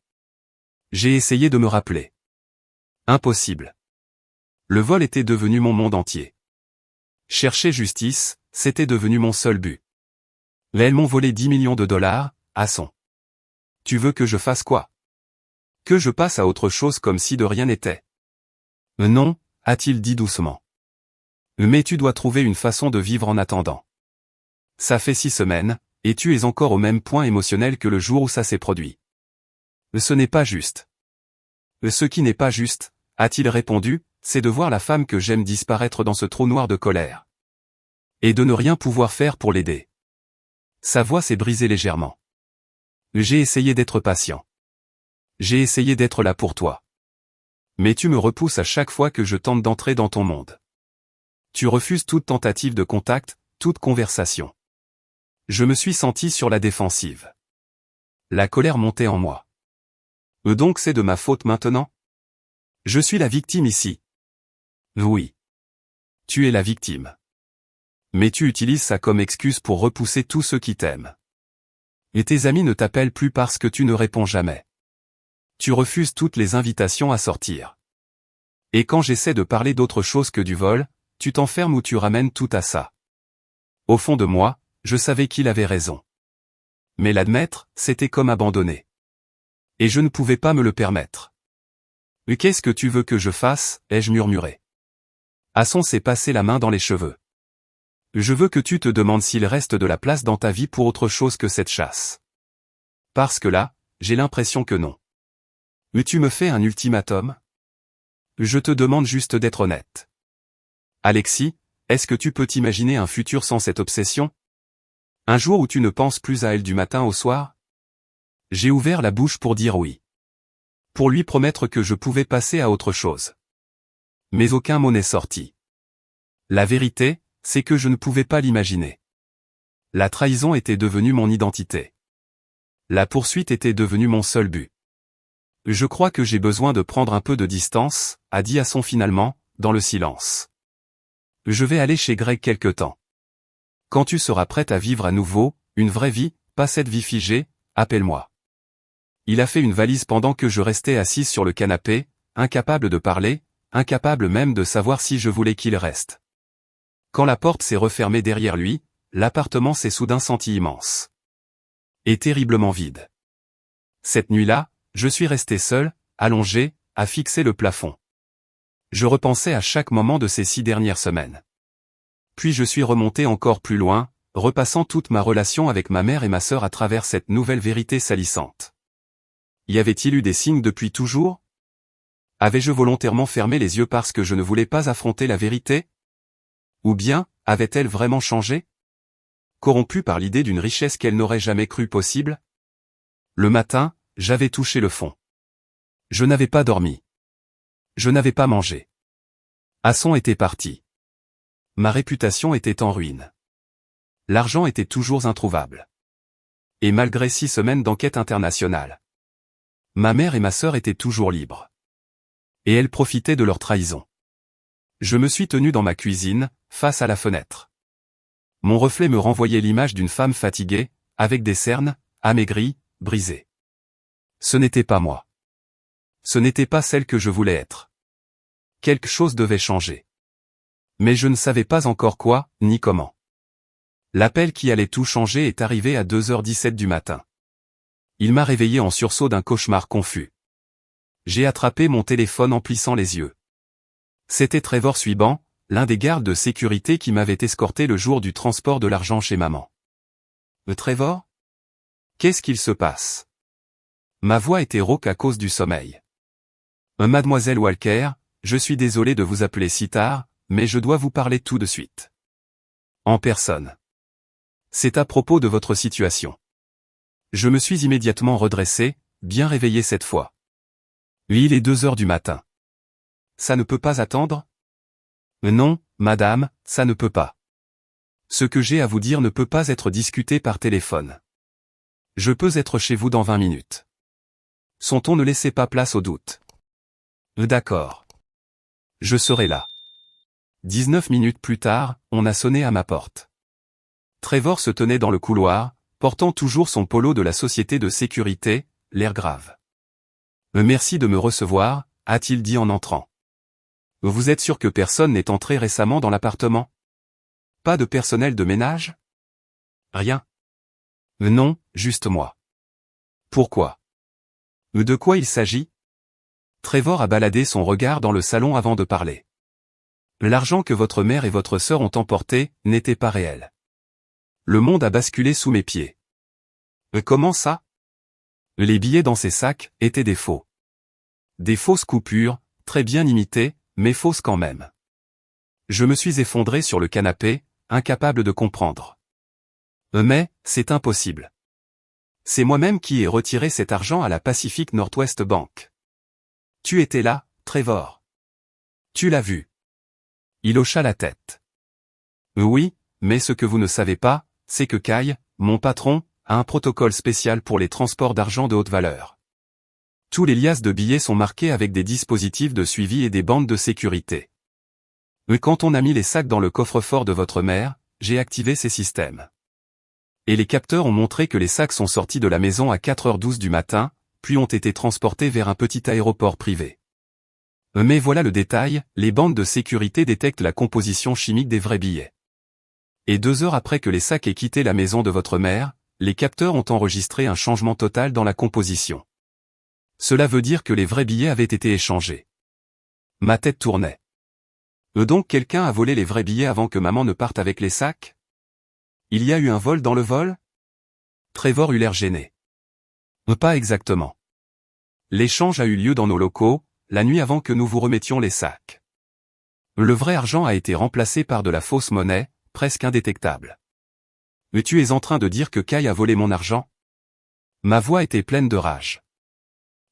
J'ai essayé de me rappeler. Impossible. Le vol était devenu mon monde entier. Chercher justice, c'était devenu mon seul but. Elles m'ont volé 10 millions de dollars, Hasson. Tu veux que je fasse quoi? Que je passe à autre chose comme si de rien n'était? Non, a-t-il dit doucement. Mais tu dois trouver une façon de vivre en attendant. Ça fait 6 semaines, et tu es encore au même point émotionnel que le jour où ça s'est produit. Ce n'est pas juste. Ce qui n'est pas juste, a-t-il répondu, c'est de voir la femme que j'aime disparaître dans ce trou noir de colère. Et de ne rien pouvoir faire pour l'aider. Sa voix s'est brisée légèrement. J'ai essayé d'être patient. J'ai essayé d'être là pour toi. Mais tu me repousses à chaque fois que je tente d'entrer dans ton monde. Tu refuses toute tentative de contact, toute conversation. Je me suis senti sur la défensive. La colère montait en moi. Donc c'est de ma faute maintenant? Je suis la victime ici. Oui. Tu es la victime. Mais tu utilises ça comme excuse pour repousser tous ceux qui t'aiment. Et tes amis ne t'appellent plus parce que tu ne réponds jamais. Tu refuses toutes les invitations à sortir. Et quand j'essaie de parler d'autre chose que du vol, tu t'enfermes ou tu ramènes tout à ça. Au fond de moi, je savais qu'il avait raison. Mais l'admettre, c'était comme abandonner. Et je ne pouvais pas me le permettre. « Mais qu'est-ce que tu veux que je fasse ?» ai-je murmuré. Hasson s'est passé la main dans les cheveux. « Je veux que tu te demandes s'il reste de la place dans ta vie pour autre chose que cette chasse. Parce que là, j'ai l'impression que non. Mais tu me fais un ultimatum? Je te demande juste d'être honnête. Alexis, est-ce que tu peux t'imaginer un futur sans cette obsession? Un jour où tu ne penses plus à elle du matin au soir? J'ai ouvert la bouche pour dire oui. Pour lui promettre que je pouvais passer à autre chose. Mais aucun mot n'est sorti. La vérité, c'est que je ne pouvais pas l'imaginer. La trahison était devenue mon identité. La poursuite était devenue mon seul but. Je crois que j'ai besoin de prendre un peu de distance, a dit Hasson finalement, dans le silence. Je vais aller chez Greg quelque temps. Quand tu seras prête à vivre à nouveau, une vraie vie, pas cette vie figée, appelle-moi. Il a fait une valise pendant que je restais assise sur le canapé, incapable de parler, incapable même de savoir si je voulais qu'il reste. Quand la porte s'est refermée derrière lui, l'appartement s'est soudain senti immense. Et terriblement vide. Cette nuit-là, je suis resté seul, allongé, à fixer le plafond. Je repensais à chaque moment de ces 6 dernières semaines. Puis je suis remonté encore plus loin, repassant toute ma relation avec ma mère et ma sœur à travers cette nouvelle vérité salissante. Y avait-il eu des signes depuis toujours? Avais-je volontairement fermé les yeux parce que je ne voulais pas affronter la vérité? Ou bien, avait-elle vraiment changé? Corrompue par l'idée d'une richesse qu'elle n'aurait jamais cru possible? Le matin, j'avais touché le fond. Je n'avais pas dormi. Je n'avais pas mangé. Hasson était parti. Ma réputation était en ruine. L'argent était toujours introuvable. Et malgré 6 semaines d'enquête internationale, ma mère et ma sœur étaient toujours libres. Et elles profitaient de leur trahison. Je me suis tenu dans ma cuisine, face à la fenêtre. Mon reflet me renvoyait l'image d'une femme fatiguée, avec des cernes, amaigrie, brisée. Ce n'était pas moi. Ce n'était pas celle que je voulais être. Quelque chose devait changer. Mais je ne savais pas encore quoi, ni comment. L'appel qui allait tout changer est arrivé à 2h17 du matin. Il m'a réveillé en sursaut d'un cauchemar confus. J'ai attrapé mon téléphone en plissant les yeux. C'était Trevor Suiban, l'un des gardes de sécurité qui m'avait escorté le jour du transport de l'argent chez maman. Trevor? Qu'est-ce qu'il se passe? Ma voix était rauque à cause du sommeil. Mademoiselle Walker, je suis désolé de vous appeler si tard, mais je dois vous parler tout de suite. En personne. C'est à propos de votre situation. Je me suis immédiatement redressé, bien réveillé cette fois. Il est 2h du matin. Ça ne peut pas attendre? Non, madame, ça ne peut pas. Ce que j'ai à vous dire ne peut pas être discuté par téléphone. Je peux être chez vous dans 20 minutes. Son ton ne laissait pas place au doute. D'accord. Je serai là. 19 minutes plus tard, on a sonné à ma porte. Trevor se tenait dans le couloir, portant toujours son polo de la société de sécurité, l'air grave. Merci de me recevoir, a-t-il dit en entrant. Vous êtes sûr que personne n'est entré récemment dans l'appartement? Pas de personnel de ménage? Rien. Non, juste moi. Pourquoi? De quoi il s'agit? Trevor a baladé son regard dans le salon avant de parler. L'argent que votre mère et votre sœur ont emporté n'était pas réel. Le monde a basculé sous mes pieds. Comment ça? Les billets dans ces sacs étaient des faux. Des fausses coupures, très bien imitées, mais fausses quand même. Je me suis effondré sur le canapé, incapable de comprendre. Mais, c'est impossible. C'est moi-même qui ai retiré cet argent à la Pacific Northwest Bank. Tu étais là, Trevor. Tu l'as vu. Il hocha la tête. Oui, mais ce que vous ne savez pas, c'est que Kyle, mon patron, a un protocole spécial pour les transports d'argent de haute valeur. Tous les liasses de billets sont marqués avec des dispositifs de suivi et des bandes de sécurité. Mais quand on a mis les sacs dans le coffre-fort de votre mère, j'ai activé ces systèmes. Et les capteurs ont montré que les sacs sont sortis de la maison à 4h12 du matin, puis ont été transportés vers un petit aéroport privé. Mais voilà le détail, les bandes de sécurité détectent la composition chimique des vrais billets. Et 2 heures après que les sacs aient quitté la maison de votre mère, les capteurs ont enregistré un changement total dans la composition. Cela veut dire que les vrais billets avaient été échangés. Ma tête tournait. Donc quelqu'un a volé les vrais billets avant que maman ne parte avec les sacs? Il y a eu un vol dans le vol? Trevor eut l'air gêné. Pas exactement. L'échange a eu lieu dans nos locaux, la nuit avant que nous vous remettions les sacs. Le vrai argent a été remplacé par de la fausse monnaie, presque indétectable. Mais tu es en train de dire que Kai a volé mon argent? Ma voix était pleine de rage.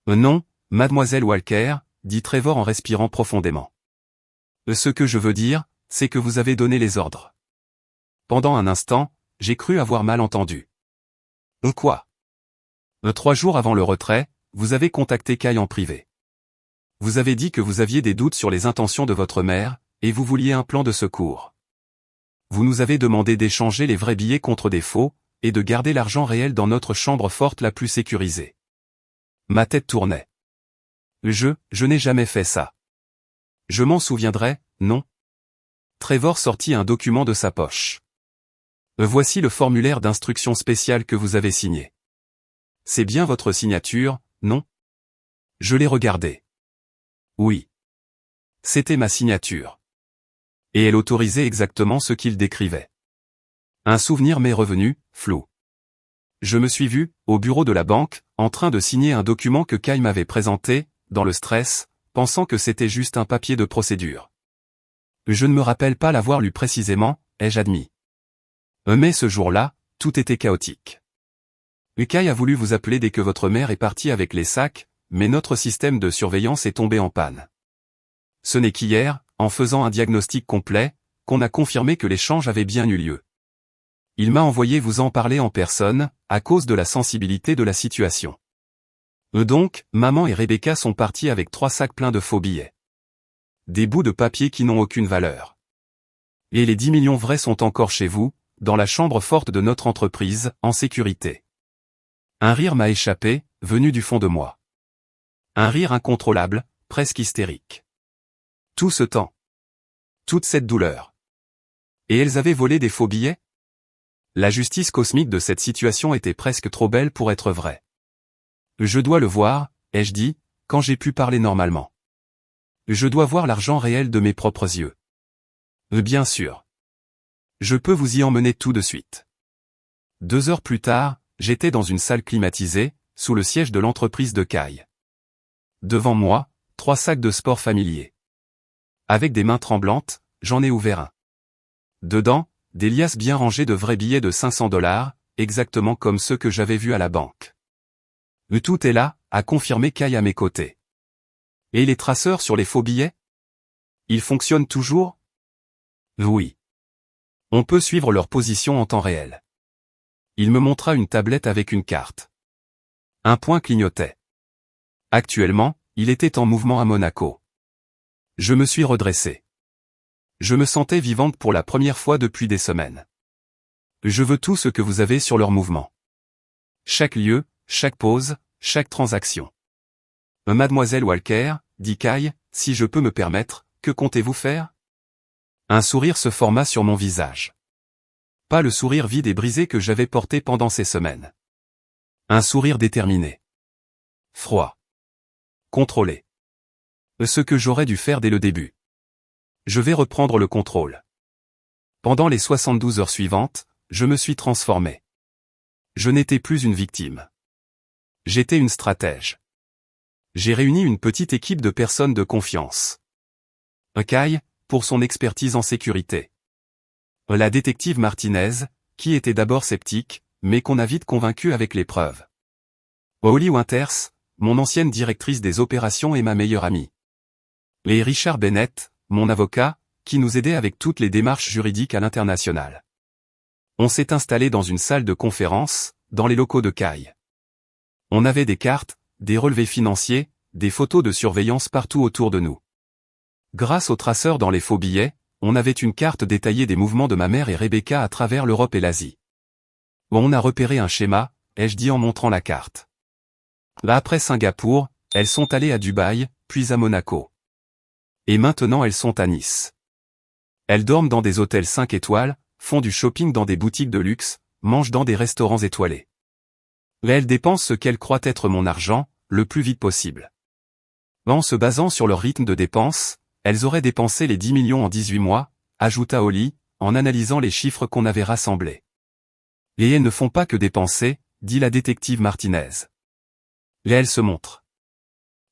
Non, mademoiselle Walker, dit Trevor en respirant profondément. Ce que je veux dire, c'est que vous avez donné les ordres. Pendant un instant, j'ai cru avoir mal entendu. Quoi? 3 jours avant le retrait, vous avez contacté Kai en privé. Vous avez dit que vous aviez des doutes sur les intentions de votre mère, et vous vouliez un plan de secours. Vous nous avez demandé d'échanger les vrais billets contre des faux, et de garder l'argent réel dans notre chambre forte la plus sécurisée. Ma tête tournait. Je n'ai jamais fait ça. Je m'en souviendrai, non? Trevor sortit un document de sa poche. Voici le formulaire d'instruction spéciale que vous avez signé. C'est bien votre signature, non? Je l'ai regardé. Oui. C'était ma signature. Et elle autorisait exactement ce qu'il décrivait. Un souvenir m'est revenu, flou. Je me suis vu, au bureau de la banque, en train de signer un document que Kai m'avait présenté, dans le stress, pensant que c'était juste un papier de procédure. Je ne me rappelle pas l'avoir lu précisément, ai-je admis. Mais ce jour-là, tout était chaotique. Kai a voulu vous appeler dès que votre mère est partie avec les sacs, mais notre système de surveillance est tombé en panne. Ce n'est qu'hier, en faisant un diagnostic complet, qu'on a confirmé que l'échange avait bien eu lieu. Il m'a envoyé vous en parler en personne, à cause de la sensibilité de la situation. Donc, maman et Rebecca sont partis avec 3 sacs pleins de faux billets. Des bouts de papier qui n'ont aucune valeur. Et les 10 millions vrais sont encore chez vous, dans la chambre forte de notre entreprise, en sécurité. Un rire m'a échappé, venu du fond de moi. Un rire incontrôlable, presque hystérique. Tout ce temps. Toute cette douleur. Et elles avaient volé des faux billets? La justice cosmique de cette situation était presque trop belle pour être vraie. Je dois le voir, ai-je dit, quand j'ai pu parler normalement. Je dois voir l'argent réel de mes propres yeux. Bien sûr. Je peux vous y emmener tout de suite. 2 heures plus tard, j'étais dans une salle climatisée, sous le siège de l'entreprise de Kai. Devant moi, 3 sacs de sport familiers. Avec des mains tremblantes, j'en ai ouvert un. Dedans, des liasses bien rangées de vrais billets de $500, exactement comme ceux que j'avais vus à la banque. Tout est là, a confirmé Kai à mes côtés. Et les traceurs sur les faux billets? Ils fonctionnent toujours? Oui. On peut suivre leur position en temps réel. Il me montra une tablette avec une carte. Un point clignotait. Actuellement, il était en mouvement à Monaco. Je me suis redressé. Je me sentais vivante pour la première fois depuis des semaines. Je veux tout ce que vous avez sur leur mouvement. Chaque lieu, chaque pause, chaque transaction. Mademoiselle Walker, dit Kai, si je peux me permettre, que comptez-vous faire? Un sourire se forma sur mon visage. Pas le sourire vide et brisé que j'avais porté pendant ces semaines. Un sourire déterminé. Froid. Contrôlé. Ce que j'aurais dû faire dès le début. Je vais reprendre le contrôle. Pendant les 72 heures suivantes, je me suis transformé. Je n'étais plus une victime. J'étais une stratège. J'ai réuni une petite équipe de personnes de confiance. Kai, pour son expertise en sécurité. La détective Martinez, qui était d'abord sceptique, mais qu'on a vite convaincue avec les preuves. Holly Winters, mon ancienne directrice des opérations et ma meilleure amie. Et Richard Bennett, mon avocat, qui nous aidait avec toutes les démarches juridiques à l'international. On s'est installé dans une salle de conférence, dans les locaux de Kai. On avait des cartes, des relevés financiers, des photos de surveillance partout autour de nous. Grâce aux traceurs dans les faux billets, on avait une carte détaillée des mouvements de ma mère et Rebecca à travers l'Europe et l'Asie. On a repéré un schéma, ai-je dit en montrant la carte. Là après Singapour, elles sont allées à Dubaï, puis à Monaco. Et maintenant elles sont à Nice. Elles dorment dans des hôtels 5 étoiles, font du shopping dans des boutiques de luxe, mangent dans des restaurants étoilés. Mais elles dépensent ce qu'elles croient être mon argent, le plus vite possible. En se basant sur leur rythme de dépenses, elles auraient dépensé les 10 millions en 18 mois, ajouta Oli, en analysant les chiffres qu'on avait rassemblés. Et elles ne font pas que dépenser, dit la détective Martinez. Et elle se montre.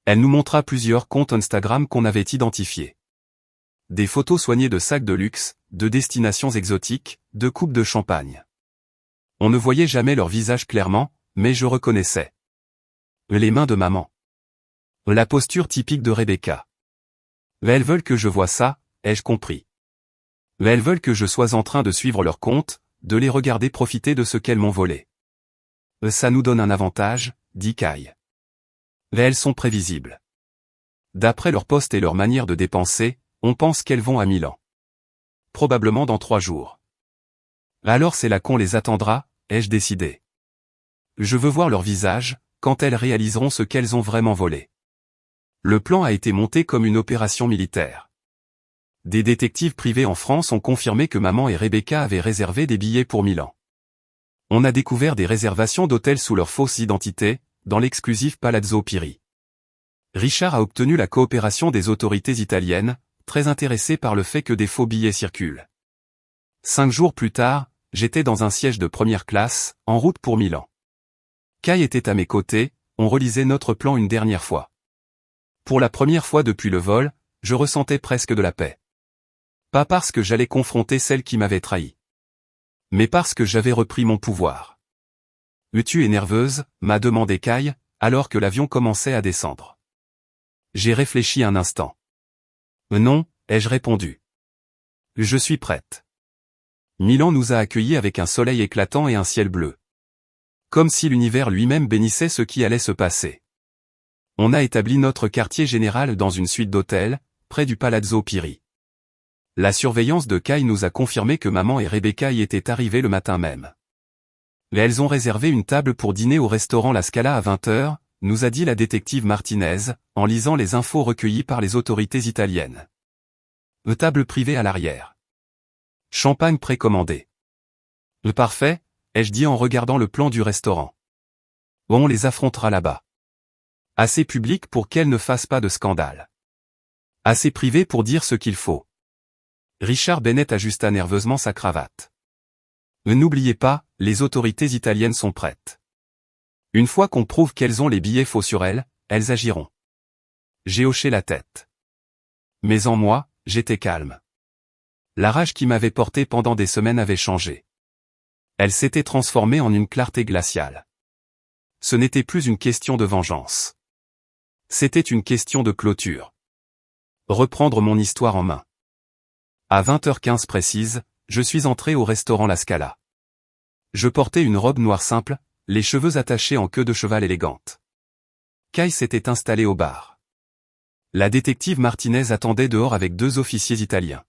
Elle nous montra plusieurs comptes Instagram qu'on avait identifiés. Des photos soignées de sacs de luxe, de destinations exotiques, de coupes de champagne. On ne voyait jamais leur visage clairement, mais je reconnaissais. Les mains de maman. La posture typique de Rebecca. Elles veulent que je voie ça, ai-je compris. Elles veulent que je sois en train de suivre leur compte, de les regarder profiter de ce qu'elles m'ont volé. Ça nous donne un avantage, dit Kai. Elles sont prévisibles. D'après leur poste et leur manière de dépenser, on pense qu'elles vont à Milan. Probablement dans 3 jours. Alors c'est là qu'on les attendra, ai-je décidé. Je veux voir leur visage, quand elles réaliseront ce qu'elles ont vraiment volé. Le plan a été monté comme une opération militaire. Des détectives privés en France ont confirmé que maman et Rebecca avaient réservé des billets pour Milan. On a découvert des réservations d'hôtels sous leur fausse identité, dans l'exclusif Palazzo Piri. Richard a obtenu la coopération des autorités italiennes, très intéressées par le fait que des faux billets circulent. 5 jours plus tard, j'étais dans un siège de première classe, en route pour Milan. Kai était à mes côtés, on relisait notre plan une dernière fois. Pour la première fois depuis le vol, je ressentais presque de la paix. Pas parce que j'allais confronter celle qui m'avait trahi. Mais parce que j'avais repris mon pouvoir. Es-tu nerveuse, m'a demandé Kai, alors que l'avion commençait à descendre. J'ai réfléchi un instant. Non, ai-je répondu. Je suis prête. Milan nous a accueillis avec un soleil éclatant et un ciel bleu. Comme si l'univers lui-même bénissait ce qui allait se passer. On a établi notre quartier général dans une suite d'hôtels, près du Palazzo Piri. La surveillance de Kai nous a confirmé que maman et Rebecca y étaient arrivées le matin même. Et elles ont réservé une table pour dîner au restaurant La Scala à 20h, nous a dit la détective Martinez, en lisant les infos recueillies par les autorités italiennes. Table privée à l'arrière. Champagne précommandé. Parfait, ai-je dit en regardant le plan du restaurant. On les affrontera là-bas. Assez public pour qu'elles ne fassent pas de scandale. Assez privé pour dire ce qu'il faut. Richard Bennett ajusta nerveusement sa cravate. N'oubliez pas, les autorités italiennes sont prêtes. Une fois qu'on prouve qu'elles ont les billets faux sur elles agiront. J'ai hoché la tête. Mais en moi, j'étais calme. La rage qui m'avait porté pendant des semaines avait changé. Elle s'était transformée en une clarté glaciale. Ce n'était plus une question de vengeance. C'était une question de clôture. Reprendre mon histoire en main. À 20h15 précise, je suis entré au restaurant La Scala. Je portais une robe noire simple, les cheveux attachés en queue de cheval élégante. Kai s'était installé au bar. La détective Martinez attendait dehors avec 2 officiers italiens.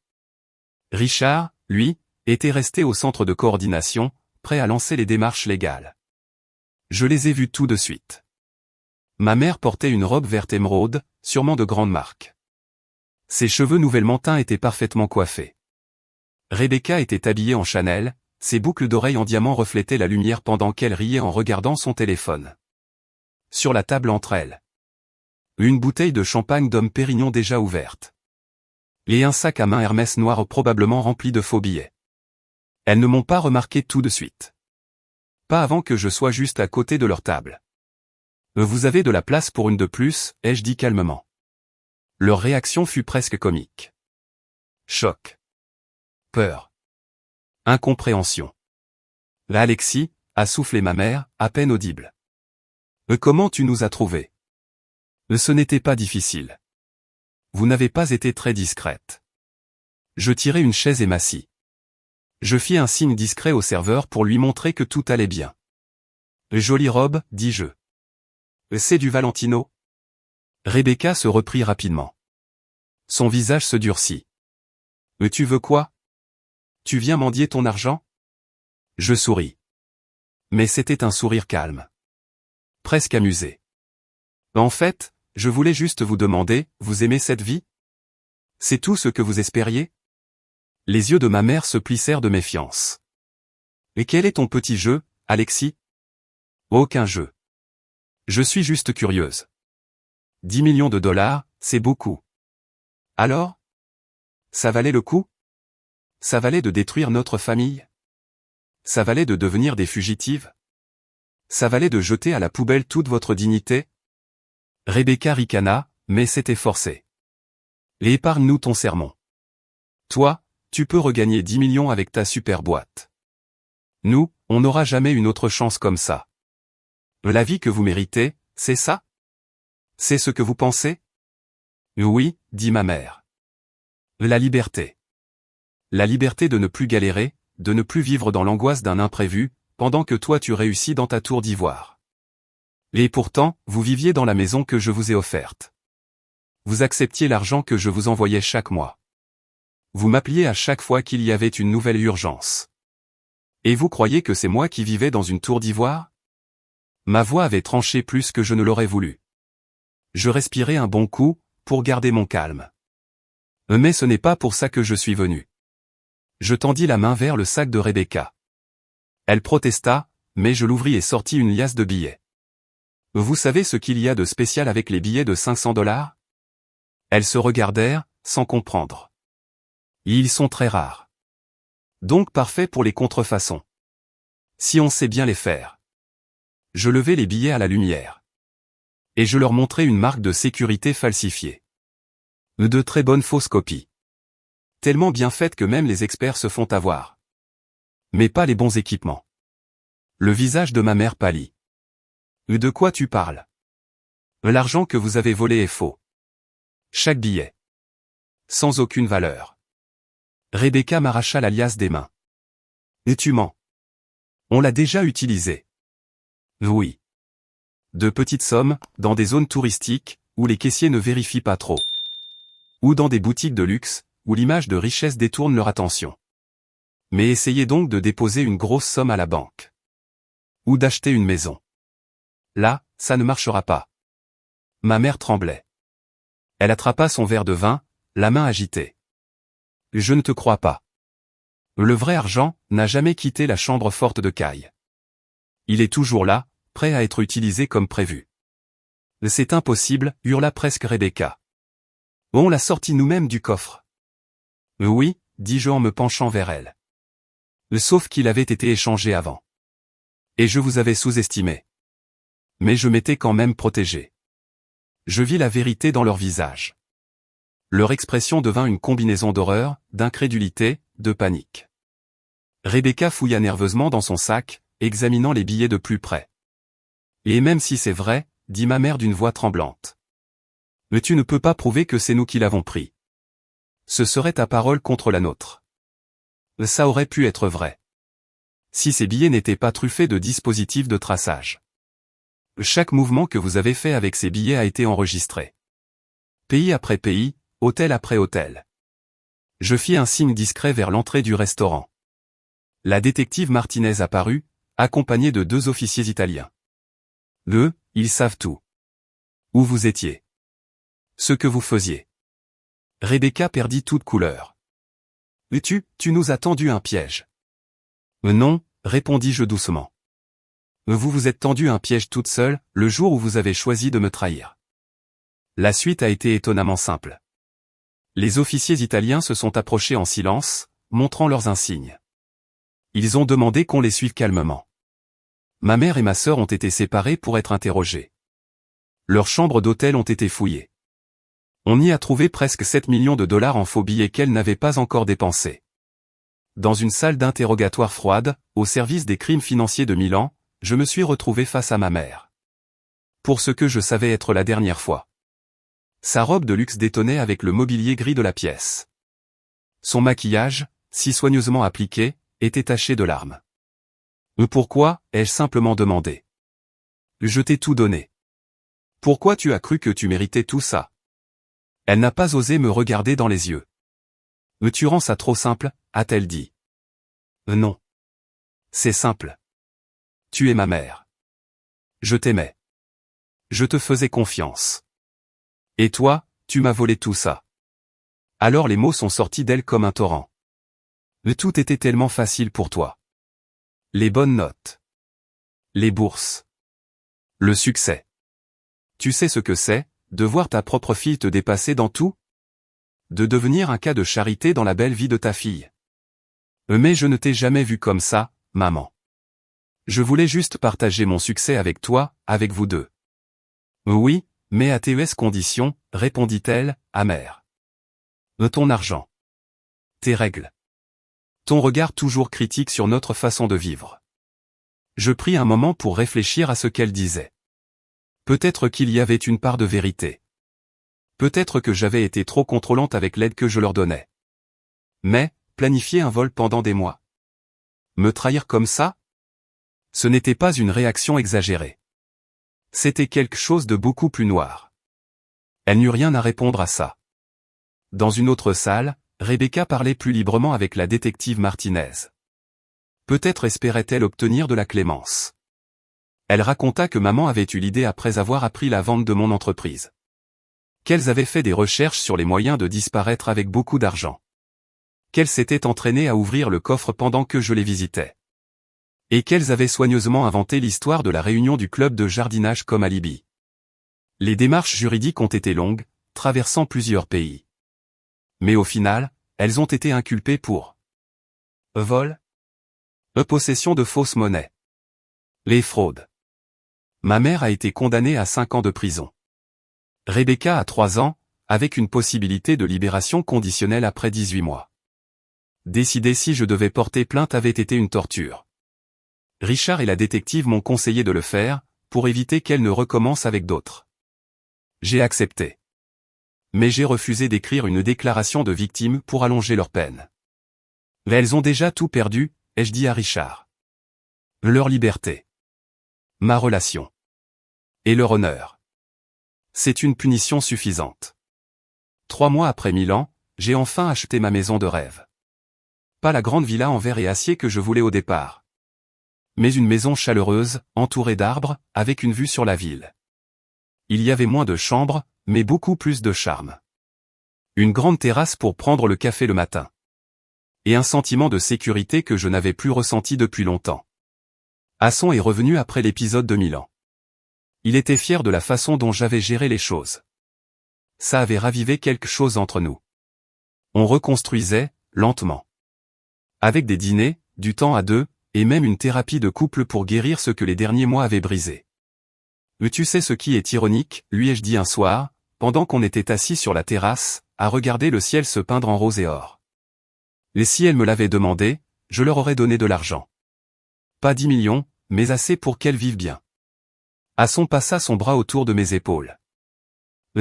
Richard, lui, était resté au centre de coordination, prêt à lancer les démarches légales. Je les ai vus tout de suite. Ma mère portait une robe verte émeraude, sûrement de grande marque. Ses cheveux nouvellement teints étaient parfaitement coiffés. Rebecca était habillée en Chanel, ses boucles d'oreilles en diamant reflétaient la lumière pendant qu'elle riait en regardant son téléphone. Sur la table entre elles. Une bouteille de champagne Dom Pérignon déjà ouverte. Et un sac à main Hermès noir probablement rempli de faux billets. Elles ne m'ont pas remarqué tout de suite. Pas avant que je sois juste à côté de leur table. Vous avez de la place pour une de plus, ai-je dit calmement. Leur réaction fut presque comique. Choc. Peur. Incompréhension. Alexis, a soufflé ma mère, à peine audible. Comment tu nous as trouvés? Ce n'était pas difficile. Vous n'avez pas été très discrète. Je tirai une chaise et m'assis. Je fis un signe discret au serveur pour lui montrer que tout allait bien. Jolie robe, dis-je. C'est du Valentino? Rebecca se reprit rapidement. Son visage se durcit. Tu veux quoi? Tu viens mendier ton argent? Je souris. Mais c'était un sourire calme. Presque amusé. En fait, je voulais juste vous demander, vous aimez cette vie? C'est tout ce que vous espériez? Les yeux de ma mère se plissèrent de méfiance. Et quel est ton petit jeu, Alexis? Aucun jeu. Je suis juste curieuse. 10 millions de dollars, c'est beaucoup. Alors? Ça valait le coup? Ça valait de détruire notre famille? Ça valait de devenir des fugitives? Ça valait de jeter à la poubelle toute votre dignité? Rebecca ricana, mais c'était forcé. Et épargne-nous ton sermon. Toi, tu peux regagner 10 millions avec ta super boîte. Nous, on n'aura jamais une autre chance comme ça. La vie que vous méritez, c'est ça? C'est ce que vous pensez? Oui, dit ma mère. La liberté. La liberté de ne plus galérer, de ne plus vivre dans l'angoisse d'un imprévu, pendant que toi tu réussis dans ta tour d'ivoire. Et pourtant, vous viviez dans la maison que je vous ai offerte. Vous acceptiez l'argent que je vous envoyais chaque mois. Vous m'appeliez à chaque fois qu'il y avait une nouvelle urgence. Et vous croyez que c'est moi qui vivais dans une tour d'ivoire? Ma voix avait tranché plus que je ne l'aurais voulu. Je respirai un bon coup, pour garder mon calme. Mais ce n'est pas pour ça que je suis venu. Je tendis la main vers le sac de Rebecca. Elle protesta, mais je l'ouvris et sortis une liasse de billets. Vous savez ce qu'il y a de spécial avec les billets de 500 dollars? Elles se regardèrent, sans comprendre. Ils sont très rares. Donc parfaits pour les contrefaçons. Si on sait bien les faire. Je levai les billets à la lumière. Et je leur montrai une marque de sécurité falsifiée. De très bonnes fausses copies. Tellement bien faites que même les experts se font avoir. Mais pas les bons équipements. Le visage de ma mère pâlit. De quoi tu parles? L'argent que vous avez volé est faux. Chaque billet. Sans aucune valeur. Rebecca m'arracha la liasse des mains. Et tu mens. On l'a déjà utilisé. Oui. De petites sommes, dans des zones touristiques, où les caissiers ne vérifient pas trop. Ou dans des boutiques de luxe, où l'image de richesse détourne leur attention. Mais essayez donc de déposer une grosse somme à la banque. Ou d'acheter une maison. Là, ça ne marchera pas. Ma mère tremblait. Elle attrapa son verre de vin, la main agitée. Je ne te crois pas. Le vrai argent n'a jamais quitté la chambre forte de Caille. Il est toujours là, prêt à être utilisé comme prévu. C'est impossible, hurla presque Rebecca. On l'a sorti nous-mêmes du coffre. Oui, dis-je en me penchant vers elle. Sauf qu'il avait été échangé avant. Et je vous avais sous-estimé. Mais je m'étais quand même protégé. Je vis la vérité dans leur visage. Leur expression devint une combinaison d'horreur, d'incrédulité, de panique. Rebecca fouilla nerveusement dans son sac, examinant les billets de plus près. Et même si c'est vrai, dit ma mère d'une voix tremblante. Mais tu ne peux pas prouver que c'est nous qui l'avons pris. Ce serait ta parole contre la nôtre. Ça aurait pu être vrai. Si ces billets n'étaient pas truffés de dispositifs de traçage. Chaque mouvement que vous avez fait avec ces billets a été enregistré. Pays après pays, hôtel après hôtel. Je fis un signe discret vers l'entrée du restaurant. La détective Martinez apparut, accompagnée de 2 officiers italiens. Eux, ils savent tout. Où vous étiez. Ce que vous faisiez. Rebecca perdit toute couleur. Tu nous as tendu un piège. Non, répondis-je doucement. Vous vous êtes tendu un piège toute seule, le jour où vous avez choisi de me trahir. La suite a été étonnamment simple. Les officiers italiens se sont approchés en silence, montrant leurs insignes. Ils ont demandé qu'on les suive calmement. Ma mère et ma sœur ont été séparées pour être interrogées. Leurs chambres d'hôtel ont été fouillées. On y a trouvé presque 7 millions de dollars en faux billets qu'elles n'avaient pas encore dépensés. Dans une salle d'interrogatoire froide, au service des crimes financiers de Milan, je me suis retrouvé face à ma mère. Pour ce que je savais être la dernière fois. Sa robe de luxe détonnait avec le mobilier gris de la pièce. Son maquillage, si soigneusement appliqué, était taché de larmes. Pourquoi, ai-je simplement demandé. Je t'ai tout donné. Pourquoi tu as cru que tu méritais tout ça? Elle n'a pas osé me regarder dans les yeux. Tu rends ça trop simple, a-t-elle dit. Non. C'est simple. Tu es ma mère. Je t'aimais. Je te faisais confiance. Et toi, tu m'as volé tout ça. Alors les mots sont sortis d'elle comme un torrent. Tout était tellement facile pour toi. Les bonnes notes. Les bourses. Le succès. Tu sais ce que c'est, de voir ta propre fille te dépasser dans tout? De devenir un cas de charité dans la belle vie de ta fille. Mais je ne t'ai jamais vu comme ça, maman. Je voulais juste partager mon succès avec toi, avec vous deux. Oui, mais à tes conditions, répondit-elle, amère. Ton argent. Tes règles. Ton regard toujours critique sur notre façon de vivre. Je pris un moment pour réfléchir à ce qu'elle disait. Peut-être qu'il y avait une part de vérité. Peut-être que j'avais été trop contrôlante avec l'aide que je leur donnais. Mais, planifier un vol pendant des mois. Me trahir comme ça? Ce n'était pas une réaction exagérée. C'était quelque chose de beaucoup plus noir. Elle n'eut rien à répondre à ça. Dans une autre salle, Rebecca parlait plus librement avec la détective Martinez. Peut-être espérait-elle obtenir de la clémence. Elle raconta que maman avait eu l'idée après avoir appris la vente de mon entreprise. Qu'elles avaient fait des recherches sur les moyens de disparaître avec beaucoup d'argent. Qu'elles s'étaient entraînées à ouvrir le coffre pendant que je les visitais. Et qu'elles avaient soigneusement inventé l'histoire de la réunion du club de jardinage comme alibi. Les démarches juridiques ont été longues, traversant plusieurs pays. Mais au final, elles ont été inculpées pour vol, possession de fausses monnaies, les fraudes. Ma mère a été condamnée à 5 ans de prison. Rebecca a 3 ans, avec une possibilité de libération conditionnelle après 18 mois. Décider si je devais porter plainte avait été une torture. Richard et la détective m'ont conseillé de le faire, pour éviter qu'elle ne recommence avec d'autres. J'ai accepté. Mais j'ai refusé d'écrire une déclaration de victime pour allonger leur peine. Mais elles ont déjà tout perdu, ai-je dit à Richard. Leur liberté. Ma relation. Et leur honneur. C'est une punition suffisante. 3 mois après Milan, j'ai enfin acheté ma maison de rêve. Pas la grande villa en verre et acier que je voulais au départ. Mais une maison chaleureuse, entourée d'arbres, avec une vue sur la ville. Il y avait moins de chambres, mais beaucoup plus de charme. Une grande terrasse pour prendre le café le matin. Et un sentiment de sécurité que je n'avais plus ressenti depuis longtemps. Hasson est revenu après l'épisode de Milan. Il était fier de la façon dont j'avais géré les choses. Ça avait ravivé quelque chose entre nous. On reconstruisait, lentement. Avec des dîners, du temps à deux, et même une thérapie de couple pour guérir ce que les derniers mois avaient brisé. Tu sais ce qui est ironique, lui ai-je dit un soir, pendant qu'on était assis sur la terrasse, à regarder le ciel se peindre en rose et or. Et si elle me l'avait demandé, je leur aurais donné de l'argent. Pas 10 millions, mais assez pour qu'elles vivent bien. Hasson passa son bras autour de mes épaules.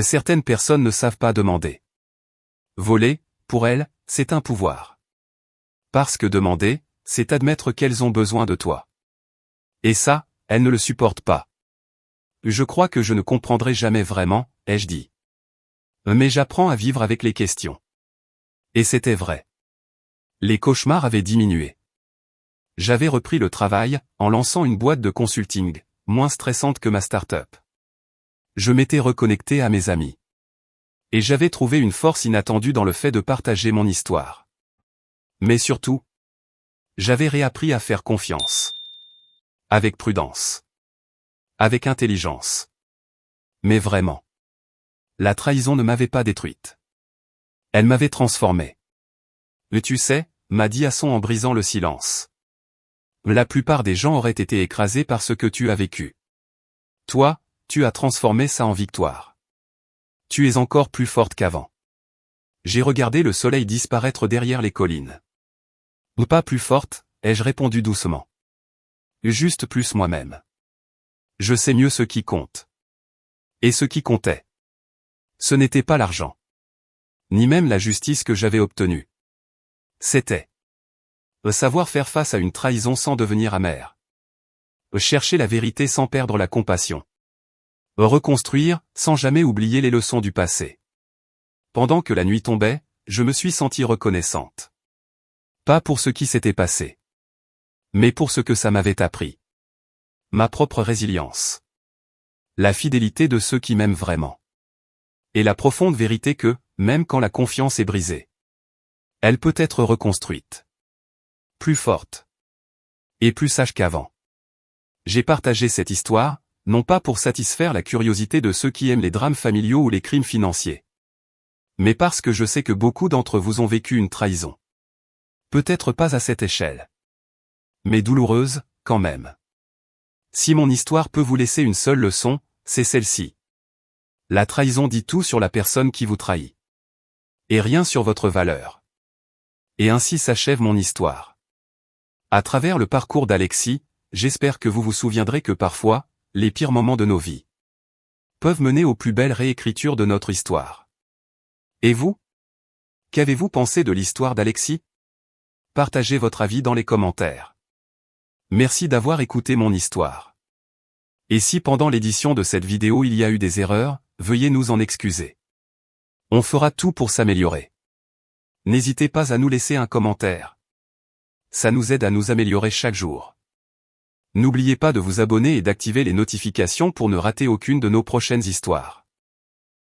Certaines personnes ne savent pas demander. Voler, pour elles, c'est un pouvoir. Parce que demander, c'est admettre qu'elles ont besoin de toi. Et ça, elles ne le supportent pas. Je crois que je ne comprendrai jamais vraiment, ai-je dit. Mais j'apprends à vivre avec les questions. Et c'était vrai. Les cauchemars avaient diminué. J'avais repris le travail, en lançant une boîte de consulting, moins stressante que ma start-up. Je m'étais reconnecté à mes amis. Et j'avais trouvé une force inattendue dans le fait de partager mon histoire. Mais surtout, j'avais réappris à faire confiance. Avec prudence. Avec intelligence. Mais vraiment. La trahison ne m'avait pas détruite. Elle m'avait transformé. Tu sais, m'a dit Hasson en brisant le silence. La plupart des gens auraient été écrasés par ce que tu as vécu. Toi, tu as transformé ça en victoire. Tu es encore plus forte qu'avant. J'ai regardé le soleil disparaître derrière les collines. Ou pas plus forte, ai-je répondu doucement. Juste plus moi-même. Je sais mieux ce qui compte. Et ce qui comptait. Ce n'était pas l'argent. Ni même la justice que j'avais obtenue. C'était savoir faire face à une trahison sans devenir amer. Chercher la vérité sans perdre la compassion. Reconstruire, sans jamais oublier les leçons du passé. Pendant que la nuit tombait, je me suis sentie reconnaissante. Pas pour ce qui s'était passé, mais pour ce que ça m'avait appris. Ma propre résilience. La fidélité de ceux qui m'aiment vraiment. Et la profonde vérité que, même quand la confiance est brisée, elle peut être reconstruite. Plus forte. Et plus sage qu'avant. J'ai partagé cette histoire, non pas pour satisfaire la curiosité de ceux qui aiment les drames familiaux ou les crimes financiers, mais parce que je sais que beaucoup d'entre vous ont vécu une trahison. Peut-être pas à cette échelle, mais douloureuse, quand même. Si mon histoire peut vous laisser une seule leçon, c'est celle-ci. La trahison dit tout sur la personne qui vous trahit. Et rien sur votre valeur. Et ainsi s'achève mon histoire. À travers le parcours d'Alexis, j'espère que vous vous souviendrez que parfois, les pires moments de nos vies peuvent mener aux plus belles réécritures de notre histoire. Et vous? Qu'avez-vous pensé de l'histoire d'Alexis? Partagez votre avis dans les commentaires. Merci d'avoir écouté mon histoire. Et si pendant l'édition de cette vidéo il y a eu des erreurs, veuillez nous en excuser. On fera tout pour s'améliorer. N'hésitez pas à nous laisser un commentaire. Ça nous aide à nous améliorer chaque jour. N'oubliez pas de vous abonner et d'activer les notifications pour ne rater aucune de nos prochaines histoires.